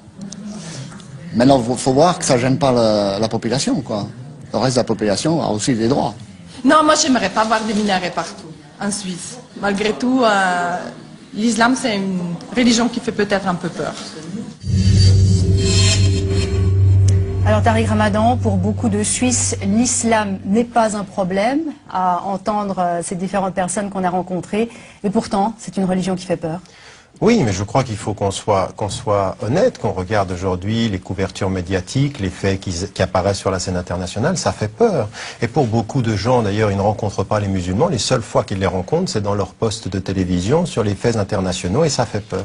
Maintenant, il faut voir que ça ne gêne pas la population, quoi. Le reste de la population a aussi des droits. Non, moi, j'aimerais pas voir des minarets partout, en Suisse. Malgré tout, l'islam, c'est une religion qui fait peut-être un peu peur. Alors Tariq Ramadan, pour beaucoup de Suisses, l'islam n'est pas un problème, à entendre ces différentes personnes qu'on a rencontrées, et pourtant c'est une religion qui fait peur. Oui, mais je crois qu'il faut qu'on soit honnête, qu'on regarde aujourd'hui les couvertures médiatiques, les faits qui apparaissent sur la scène internationale, ça fait peur. Et pour beaucoup de gens, d'ailleurs, ils ne rencontrent pas les musulmans. Les seules fois qu'ils les rencontrent, c'est dans leur poste de télévision sur les faits internationaux, et ça fait peur.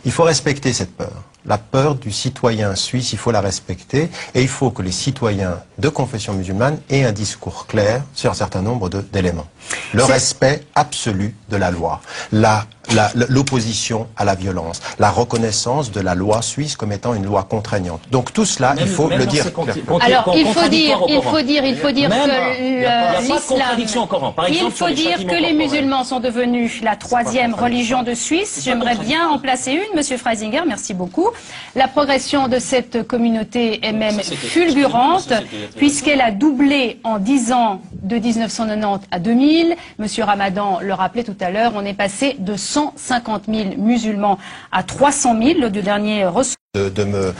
Il faut respecter cette peur. La peur du citoyen suisse, il faut la respecter, et il faut que les citoyens de confession musulmane aient un discours clair sur un certain nombre d'éléments. Le respect absolu de la loi, l'opposition à la violence, la reconnaissance de la loi suisse comme étant une loi contraignante. Donc tout cela, il faut le dire. Alors il faut dire que les musulmans sont devenus la troisième religion de Suisse. J'aimerais bien en placer une, Monsieur Freisinger, merci beaucoup. La progression de cette communauté est même fulgurante, puisqu'elle a doublé en 10 ans de 1990 à 2000. Monsieur Ramadan le rappelait tout à l'heure, on est passé de 150 000 musulmans à 300 000, le dernier ressort. De me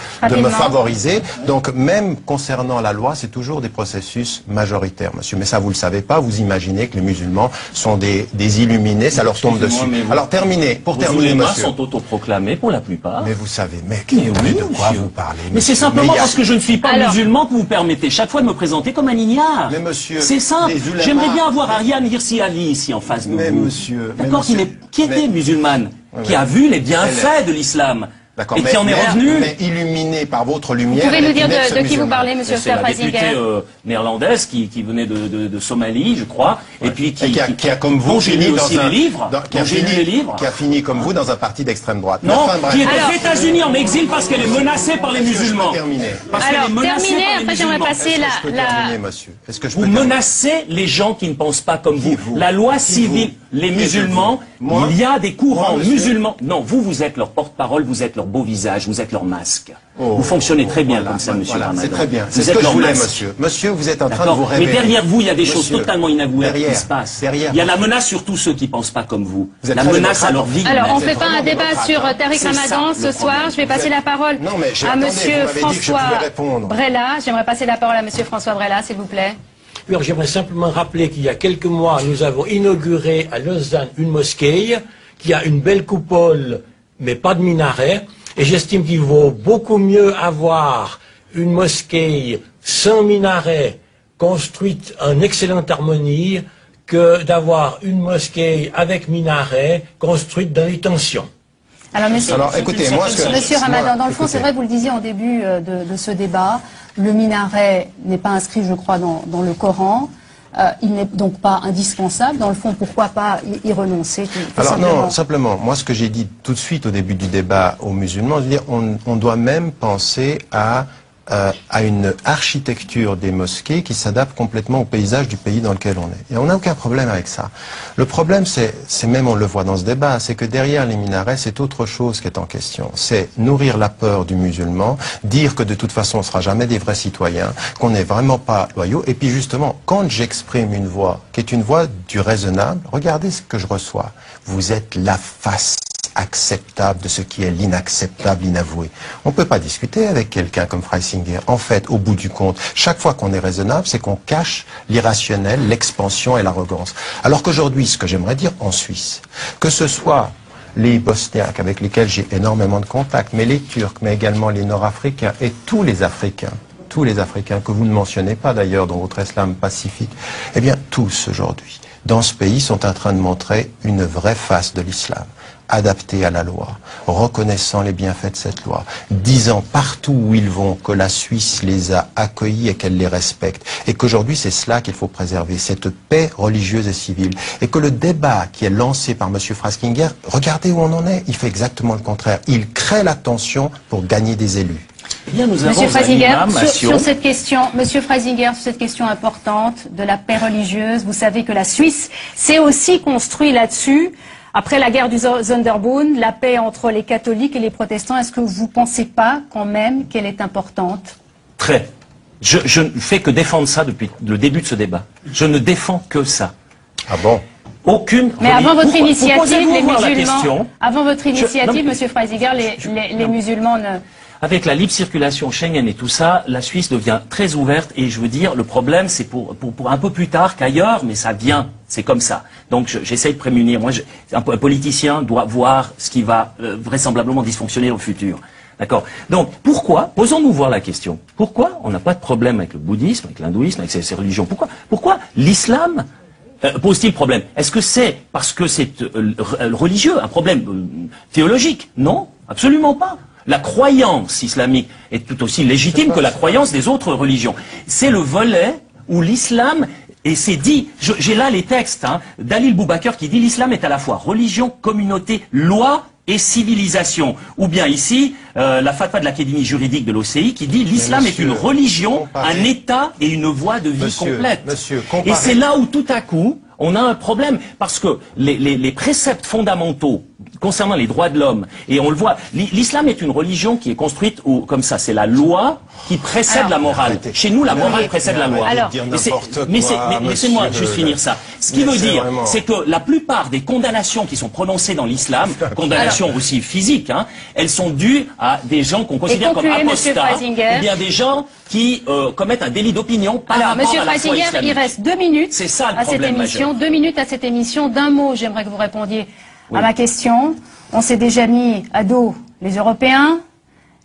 favoriser. Donc même concernant la loi, c'est toujours des processus majoritaires, monsieur. Mais ça, vous le savez pas. Vous imaginez que les musulmans sont des illuminés, ça leur tombe dessus. Alors terminer, pour terminer, monsieur. Sont autoproclamés pour la plupart. Mais vous savez, de quoi vous parlez? Mais c'est simplement parce que je ne suis pas musulman que vous permettez chaque fois de me présenter comme un ignare. Mais monsieur, c'est simple. J'aimerais bien avoir Ariane Hirsi Ali ici en face de vous. Mais monsieur, d'accord, qui était musulmane, qui a vu les bienfaits de l'islam. D'accord, et qui en est revenu. Mais illuminé par votre lumière. Vous pouvez nous dire de qui vous parlez, monsieur Freisinger? C'est la députée néerlandaise qui venait de Somalie, je crois, et puis qui a comme vous fini aussi les livres, qui a fini comme vous dans un parti d'extrême droite. Non, qui est aux États-Unis en exil parce qu'elle est menacée par les musulmans. Alors terminez, après j'aimerais passer Vous menacez les gens qui ne pensent pas comme vous. La loi civile, les musulmans, il y a des courants musulmans. Non, vous êtes leur porte-parole, vous êtes leur beau visage, vous êtes leur masque. Vous fonctionnez très bien comme ça, monsieur Ramadan. C'est très bien. C'est ce que je voulais, monsieur. Monsieur, vous êtes en train de vous révéler. Mais derrière vous, il y a des choses totalement inavouables qui se passent. Il y a la menace sur tous ceux qui ne pensent pas comme vous. La menace à leur vie. Alors, on ne fait pas un débat sur Tariq Ramadan ce soir. Je vais passer la parole à monsieur François Brella. J'aimerais passer la parole à monsieur François Brella, s'il vous plaît. Alors, j'aimerais simplement rappeler qu'il y a quelques mois, nous avons inauguré à Lausanne une mosquée qui a une belle coupole, mais pas de minaret. Et j'estime qu'il vaut beaucoup mieux avoir une mosquée sans minaret, construite en excellente harmonie, que d'avoir une mosquée avec minaret, construite dans les tensions. Alors, monsieur Ramadan, dans le fond, écoutez, c'est vrai, vous le disiez au début de ce débat, le minaret n'est pas inscrit, je crois, dans le Coran. Il n'est donc pas indispensable. Dans le fond, pourquoi pas y renoncer Alors non, simplement, moi ce que j'ai dit tout de suite au début du débat aux musulmans, je veux dire, on doit même penser à une architecture des mosquées qui s'adapte complètement au paysage du pays dans lequel on est. Et on n'a aucun problème avec ça. Le problème, c'est même, on le voit dans ce débat, c'est que derrière les minarets, c'est autre chose qui est en question. C'est nourrir la peur du musulman, dire que de toute façon, on ne sera jamais des vrais citoyens, qu'on n'est vraiment pas loyaux. Et puis justement, quand j'exprime une voix qui est une voix du raisonnable, regardez ce que je reçois. Vous êtes la face acceptable de ce qui est l'inacceptable, l'inavoué. On ne peut pas discuter avec quelqu'un comme Freisinger. En fait, au bout du compte, chaque fois qu'on est raisonnable, c'est qu'on cache l'irrationnel, l'expansion et l'arrogance. Alors qu'aujourd'hui, ce que j'aimerais dire en Suisse, que ce soit les Bosniaques avec lesquels j'ai énormément de contacts, mais les Turcs, mais également les Nord-Africains et tous les Africains que vous ne mentionnez pas d'ailleurs dans votre islam pacifique, eh bien tous aujourd'hui, dans ce pays, sont en train de montrer une vraie face de l'islam. adaptés à la loi, reconnaissant les bienfaits de cette loi, disant partout où ils vont que la Suisse les a accueillis et qu'elle les respecte, et qu'aujourd'hui c'est cela qu'il faut préserver, cette paix religieuse et civile, et que le débat qui est lancé par M. Frasinger, regardez où on en est, il fait exactement le contraire, il crée la tension pour gagner des élus. Bien, nous Monsieur Frasinger, sur cette question, Monsieur Frasinger, sur cette question importante de la paix religieuse, vous savez que la Suisse s'est aussi construite là-dessus. Après la guerre du Sonderbund, la paix entre les catholiques et les protestants, est-ce que vous ne pensez pas quand même qu'elle est importante? Très. Je ne fais que défendre ça depuis le début de ce débat. Je ne défends que ça. Ah bon? Aucune. Mais avant votre initiative, les musulmans. Monsieur Frasinger, les musulmans ne. Avec la libre circulation Schengen et tout ça, la Suisse devient très ouverte et je veux dire, le problème c'est pour un peu plus tard qu'ailleurs, mais ça vient, c'est comme ça. Donc j'essaie de prémunir. Moi, un politicien doit voir ce qui va vraisemblablement dysfonctionner au futur. D'accord. Donc pourquoi, posons-nous voir la question, pourquoi on n'a pas de problème avec le bouddhisme, avec l'hindouisme, avec ces religions? Pourquoi l'islam pose-t-il problème? Est-ce que c'est parce que c'est religieux, un problème théologique? Non, absolument pas. La croyance islamique est tout aussi légitime que la croyance des autres religions. C'est le volet où l'islam, et c'est dit, j'ai là les textes d'Alil Boubaker qui dit l'islam est à la fois religion, communauté, loi et civilisation. Ou bien ici, la fatwa de l'Académie juridique de l'OCI qui dit l'islam est une religion, un état et une voie de vie complète. Et c'est là où tout à coup, on a un problème, parce que les préceptes fondamentaux concernant les droits de l'homme, et on le voit, l'islam est une religion qui est construite comme ça, c'est la loi qui précède la morale. Chez nous, la morale précède la loi. Mais laissez-moi juste finir ça. Ce qui veut dire, c'est que la plupart des condamnations qui sont prononcées dans l'islam, condamnations aussi physiques, elles sont dues à des gens qu'on considère comme apostats, ou bien des gens qui commettent un délit d'opinion par rapport à la foi islamique. Il reste 2 minutes ça, à cette émission. 2 minutes à cette émission. D'un mot, j'aimerais que vous répondiez à ma question. On s'est déjà mis à dos les Européens,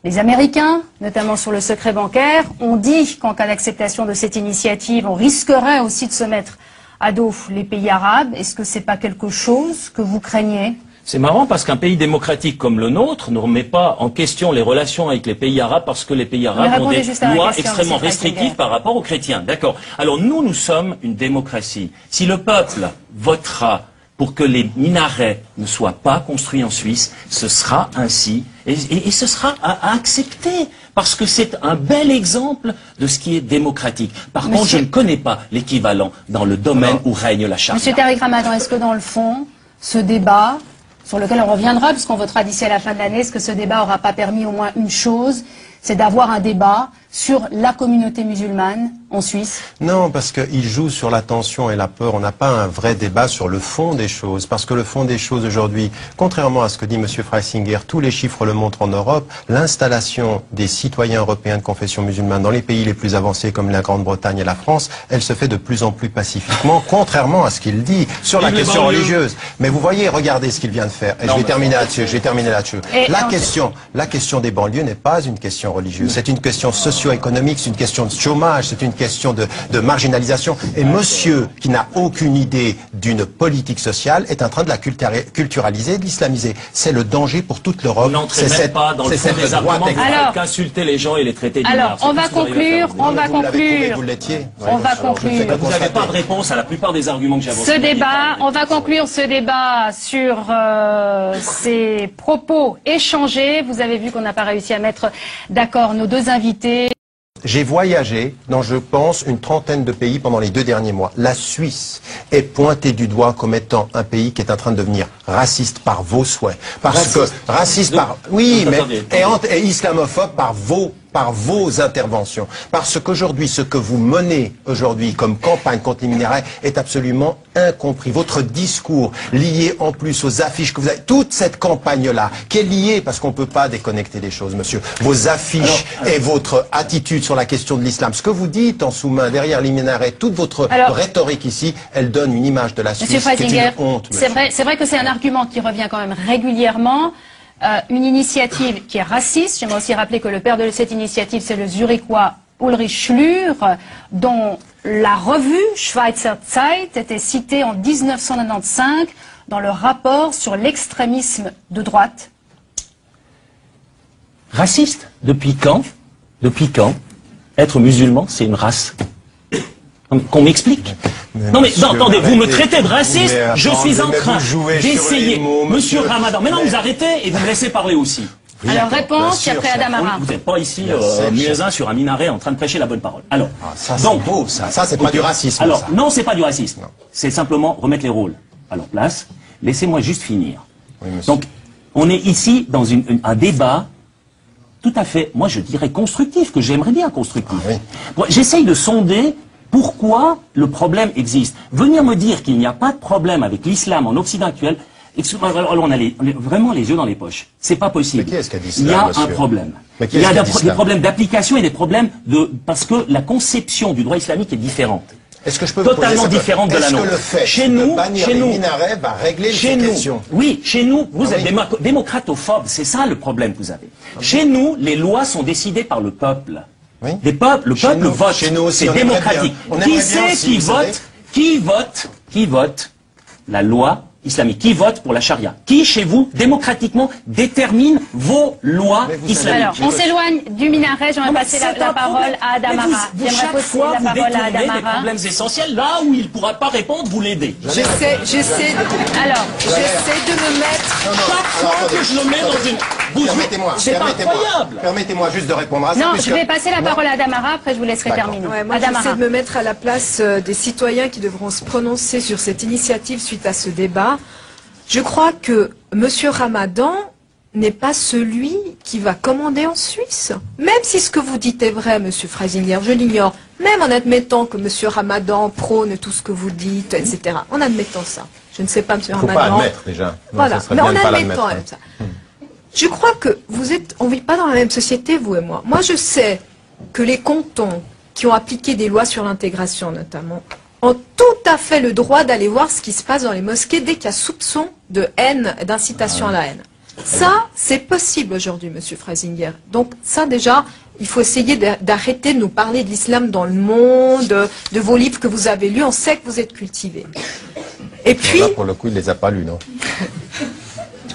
les Américains, notamment sur le secret bancaire. On dit qu'en cas d'acceptation de cette initiative, on risquerait aussi de se mettre à dos les pays arabes. Est-ce que c'est pas quelque chose que vous craignez? C'est marrant parce qu'un pays démocratique comme le nôtre ne remet pas en question les relations avec les pays arabes parce que les pays arabes ont des lois extrêmement restrictives par rapport aux chrétiens. D'accord. Alors nous sommes une démocratie. Si le peuple votera pour que les minarets ne soient pas construits en Suisse, ce sera ainsi et ce sera à accepter parce que c'est un bel exemple de ce qui est démocratique. Par contre, je ne connais pas l'équivalent dans le domaine où règne la charia. Monsieur Tariq Ramadan, est-ce que dans le fond, ce débat sur lequel on reviendra, puisqu'on votera d'ici à la fin de l'année, est-ce que ce débat n'aura pas permis au moins une chose, c'est d'avoir un débat sur la communauté musulmane en Suisse? Non, parce qu'il joue sur la tension et la peur. On n'a pas un vrai débat sur le fond des choses. Parce que le fond des choses aujourd'hui, contrairement à ce que dit M. Frasinger, tous les chiffres le montrent en Europe, l'installation des citoyens européens de confession musulmane dans les pays les plus avancés comme la Grande-Bretagne et la France, elle se fait de plus en plus pacifiquement, contrairement à ce qu'il dit sur la question religieuse. Mais vous voyez, regardez ce qu'il vient de faire. Et je vais terminer là-dessus. La question des banlieues n'est pas une question religieuse. C'est une question socio-économique, c'est une question de chômage, c'est une question de marginalisation. Et monsieur, qui n'a aucune idée d'une politique sociale, est en train de la culturaliser, de l'islamiser. C'est le danger pour toute l'Europe. Vous n'entrez même pas dans le fond des arguments, qu'insulter les gens et les traiter de Alors, on va conclure. Vous n'avez pas de réponse à la plupart des arguments que j'ai avancés. On va conclure ce débat sur ces propos échangés. Vous avez vu qu'on n'a pas réussi à mettre d'accord nos deux invités. J'ai voyagé dans, je pense, une trentaine de pays pendant les 2 derniers mois. La Suisse est pointée du doigt comme étant un pays qui est en train de devenir raciste par vos souhaits. Et islamophobe par vos interventions. Parce qu'aujourd'hui, ce que vous menez aujourd'hui comme campagne contre les minarets est absolument incompris. Votre discours lié en plus aux affiches que vous avez, toute cette campagne-là, qui est liée, parce qu'on ne peut pas déconnecter les choses, monsieur, vos affiches et votre attitude sur la question de l'islam, ce que vous dites en sous-main derrière les minarets, toute votre rhétorique ici, elle donne une image de la Suisse qui est une honte. C'est vrai que c'est un argument qui revient quand même régulièrement. Une initiative qui est raciste. J'aimerais aussi rappeler que le père de cette initiative, c'est le Zurichois Ulrich Schlür, dont la revue Schweizer Zeit était citée en 1995 dans le rapport sur l'extrémisme de droite? Raciste? Depuis quand? Depuis quand être musulman, c'est une race? Qu'on m'explique. Non mais non, attendez, vous me traitez de raciste, je suis en train d'essayer. Monsieur Ramadan, mais non, vous arrêtez et vous me laissez parler aussi. Oui, alors réponse, et après Adamara. Vous n'êtes pas ici muezzin sur un minaret en train de prêcher la bonne parole. Alors, ça c'est beau, ça c'est pas du racisme. Alors, ça. non, c'est pas du racisme. C'est simplement remettre les rôles à leur place. Laissez-moi juste finir. Oui, monsieur. Donc, on est ici dans un débat tout à fait, moi je dirais constructif, que j'aimerais bien constructif. Ah, oui. Bon, j'essaye de sonder pourquoi le problème existe. Venir me dire qu'il n'y a pas de problème avec l'islam en Occident actuel, alors on a vraiment les yeux dans les poches. C'est pas possible. Mais qui est-ce qui a dit Il y cela, a monsieur? un problème. Mais qui Il y a est-ce qui a dit des cela? problèmes d'application et des problèmes parce que la conception du droit islamique est différente. Est-ce que je peux vous Totalement poser différente de la nôtre. Est-ce que le fait chez de nous, bannir les minarets va régler ces questions? Oui, chez nous, vous Ah êtes oui. démocratophobe, c'est ça le problème que vous avez. Chez nous, les lois sont décidées par le peuple. Oui. Le peuple nous, vote, chez nous aussi, c'est on aimerait démocratique. bien. On Qui aimerait c'est bien aussi, qui vote la loi islamique? Qui vote pour la charia? Qui, chez vous, démocratiquement, détermine vos lois islamiques? Alors, on s'éloigne du minaret, j'aimerais passer la parole à Adamara. J'aimerais Chaque passer fois, la vous parole à détournez des Adamara. problèmes essentiels, là où il ne pourra pas répondre, vous l'aidez. J'essaie de me mettre... Chaque fois que je le mets dans une... C'est incroyable. Permettez-moi juste de répondre à ça. Non, puisque je vais passer la moi- parole à Adamara, après je vous laisserai terminer. Ouais, moi, Adamara. j'essaie de me mettre à la place des citoyens qui devront se prononcer sur cette initiative suite à ce débat. Je crois que M. Ramadan n'est pas celui qui va commander en Suisse. Même si ce que vous dites est vrai, M. Freisinger, je l'ignore. Même en admettant que M. Ramadan prône tout ce que vous dites, etc. En admettant ça. Je ne sais pas, M. Il ne faut Ramadan. pas admettre déjà. Non, Voilà, ça serait mais bien en de pas admettant l'admettre. ça. Je crois que on vit pas dans la même société, vous et moi. Moi, je sais que les cantons qui ont appliqué des lois sur l'intégration, notamment, ont tout à fait le droit d'aller voir ce qui se passe dans les mosquées dès qu'il y a soupçon de haine, d'incitation à la haine. Ça, c'est possible aujourd'hui, Monsieur Freisinger. Donc ça, déjà, il faut essayer d'arrêter de nous parler de l'islam dans le monde, de vos livres que vous avez lus. On sait que vous êtes cultivés. Et puis... Là, pour le coup, il ne les a pas lus, non?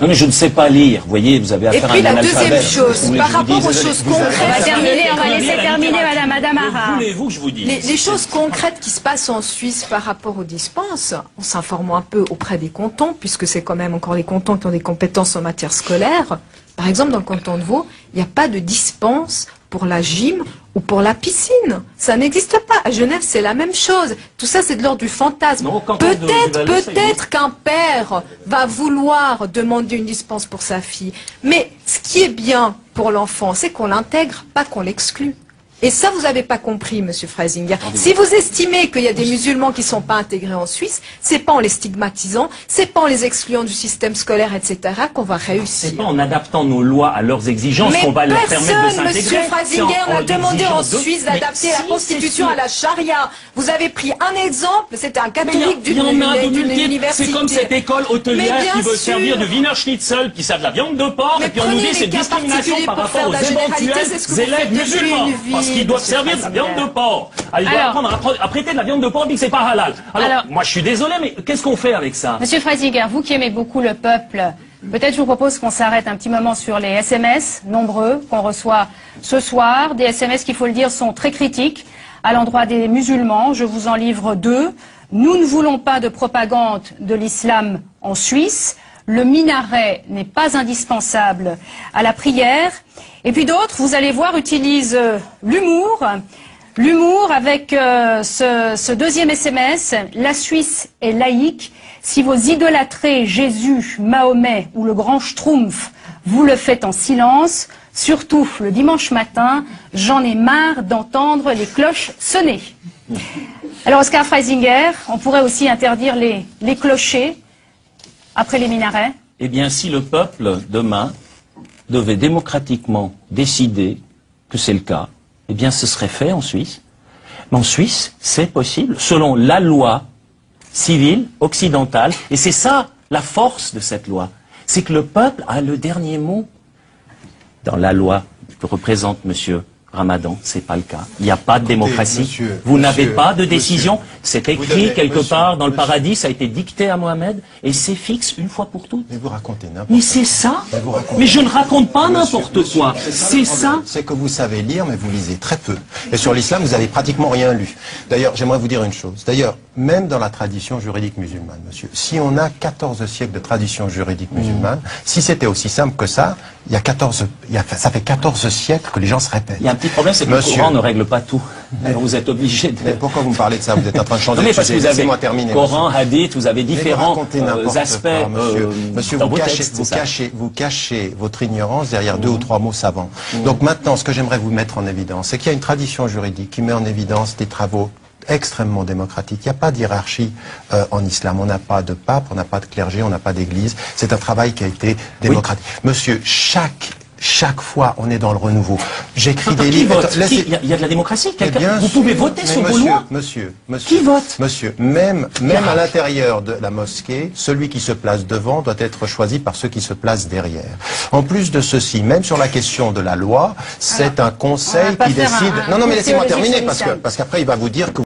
Non, mais je ne sais pas lire. Vous voyez, vous avez Et affaire à puis un la analphabète. deuxième chose, Vous voulez par que je vous rapport aux dise, choses vous avez- concrètes... On va laisser terminer Madame Adamara. Voulez-vous que je vous dise? Les choses concrètes qui se passent en Suisse par rapport aux dispenses, en s'informant un peu auprès des cantons, puisque c'est quand même encore les cantons qui ont des compétences en matière scolaire. Par exemple, dans le canton de Vaud, il n'y a pas de dispense pour la gym ou pour la piscine. Ça n'existe pas. À Genève, c'est la même chose. Tout ça, c'est de l'ordre du fantasme. Non, au canton de Valais, ça Peut-être qu'un père va vouloir demander une dispense pour sa fille. Mais ce qui est bien pour l'enfant, c'est qu'on l'intègre, pas qu'on l'exclue. Et ça, vous n'avez pas compris, Monsieur Freisinger. Si vous estimez qu'il y a des musulmans qui ne sont pas intégrés en Suisse, c'est pas en les stigmatisant, c'est pas en les excluant du système scolaire, etc., qu'on va réussir. C'est pas en adaptant nos lois à leurs exigences Mais qu'on va leur permettre de personne, s'intégrer. Monsieur Freisinger, C'est en n'a demandé en exigeant de- Suisse Mais d'adapter la si, Constitution c'est à la charia. Vous avez pris un exemple, c'était un catholique Il y en a de d'une multiples. université. C'est comme cette école hôtelière Mais bien qui veut sûr. servir de Wiener Schnitzel, qui sert de la viande de porc, Mais et puis on nous prenez dit c'est les cas discrimination particuliers par pour rapport faire aux de la généralité, éventuels c'est ce que vous élèves faites depuis musulmans. une vie, Parce qu'ils doivent Monsieur servir de la viande Freisinger. de porc. Alors, ils doivent apprendre à prêter de la viande de porc, puis que c'est pas halal. Alors, moi je suis désolé, mais qu'est-ce qu'on fait avec ça? Monsieur Freisinger, vous qui aimez beaucoup le peuple, peut-être je vous propose qu'on s'arrête un petit moment sur les SMS, nombreux, qu'on reçoit ce soir. Des SMS, qu'il faut le dire, sont très critiques à l'endroit des musulmans. Je vous en livre deux. Nous ne voulons pas de propagande de l'islam en Suisse. Le minaret n'est pas indispensable à la prière. Et puis d'autres, vous allez voir, utilisent l'humour. L'humour avec ce deuxième SMS, la Suisse est laïque. Si vous idolâtrez Jésus, Mahomet ou le grand Schtroumpf, vous le faites en silence. Surtout le dimanche matin, j'en ai marre d'entendre les cloches sonner. Alors Oscar Freisinger, on pourrait aussi interdire les clochers après les minarets. Eh bien, si le peuple, demain, devait démocratiquement décider que c'est le cas, eh bien, ce serait fait en Suisse. Mais en Suisse, c'est possible, selon la loi civile occidentale. Et c'est ça, la force de cette loi. C'est que le peuple a le dernier mot dans la loi que représente M. Ramadan, c'est pas le cas. Il n'y a pas de démocratie. Monsieur, vous n'avez monsieur, pas de décision. C'est écrit quelque monsieur, part dans le monsieur. paradis, ça a été dicté à Mohamed, et c'est fixe une fois pour toutes. Mais vous racontez n'importe Mais c'est ça. Mais je ne raconte pas n'importe quoi. C'est ça. C'est que vous savez lire, mais vous lisez très peu. Et sur l'islam, vous avez pratiquement rien lu. D'ailleurs, j'aimerais vous dire une chose. D'ailleurs, même dans la tradition juridique musulmane, monsieur, si on a 14 siècles de tradition juridique musulmane, si c'était aussi simple que ça, ça fait 14 siècles que les gens se répètent. Il y a un petit problème, c'est que le Coran ne règle pas tout. Alors vous êtes obligé de... Mais pourquoi vous me parlez de ça? Vous êtes en train de changer Non, mais de parce que sujet. vous avez Laissez-moi terminer. Coran, hadith, vous avez différents aspects. Monsieur, dans vous vos textes, vous cachez votre ignorance derrière deux ou trois mots savants. Donc maintenant, ce que j'aimerais vous mettre en évidence, c'est qu'il y a une tradition juridique qui met en évidence des travaux extrêmement démocratique. Il n'y a pas d'hiérarchie en islam. On n'a pas de pape, on n'a pas de clergé, on n'a pas d'église. C'est un travail qui a été démocratique. Oui. Monsieur, chaque fois, on est dans le renouveau. J'écris des livres. Il y a de la démocratie. Vous pouvez voter sur vos lois. Monsieur. Qui vote? Monsieur, même à l'intérieur de la mosquée, celui qui se place devant doit être choisi par ceux qui se placent derrière. En plus de ceci, même sur la question de la loi, c'est un conseil qui décide. Non, mais laissez-moi terminer parce qu'après il va vous dire que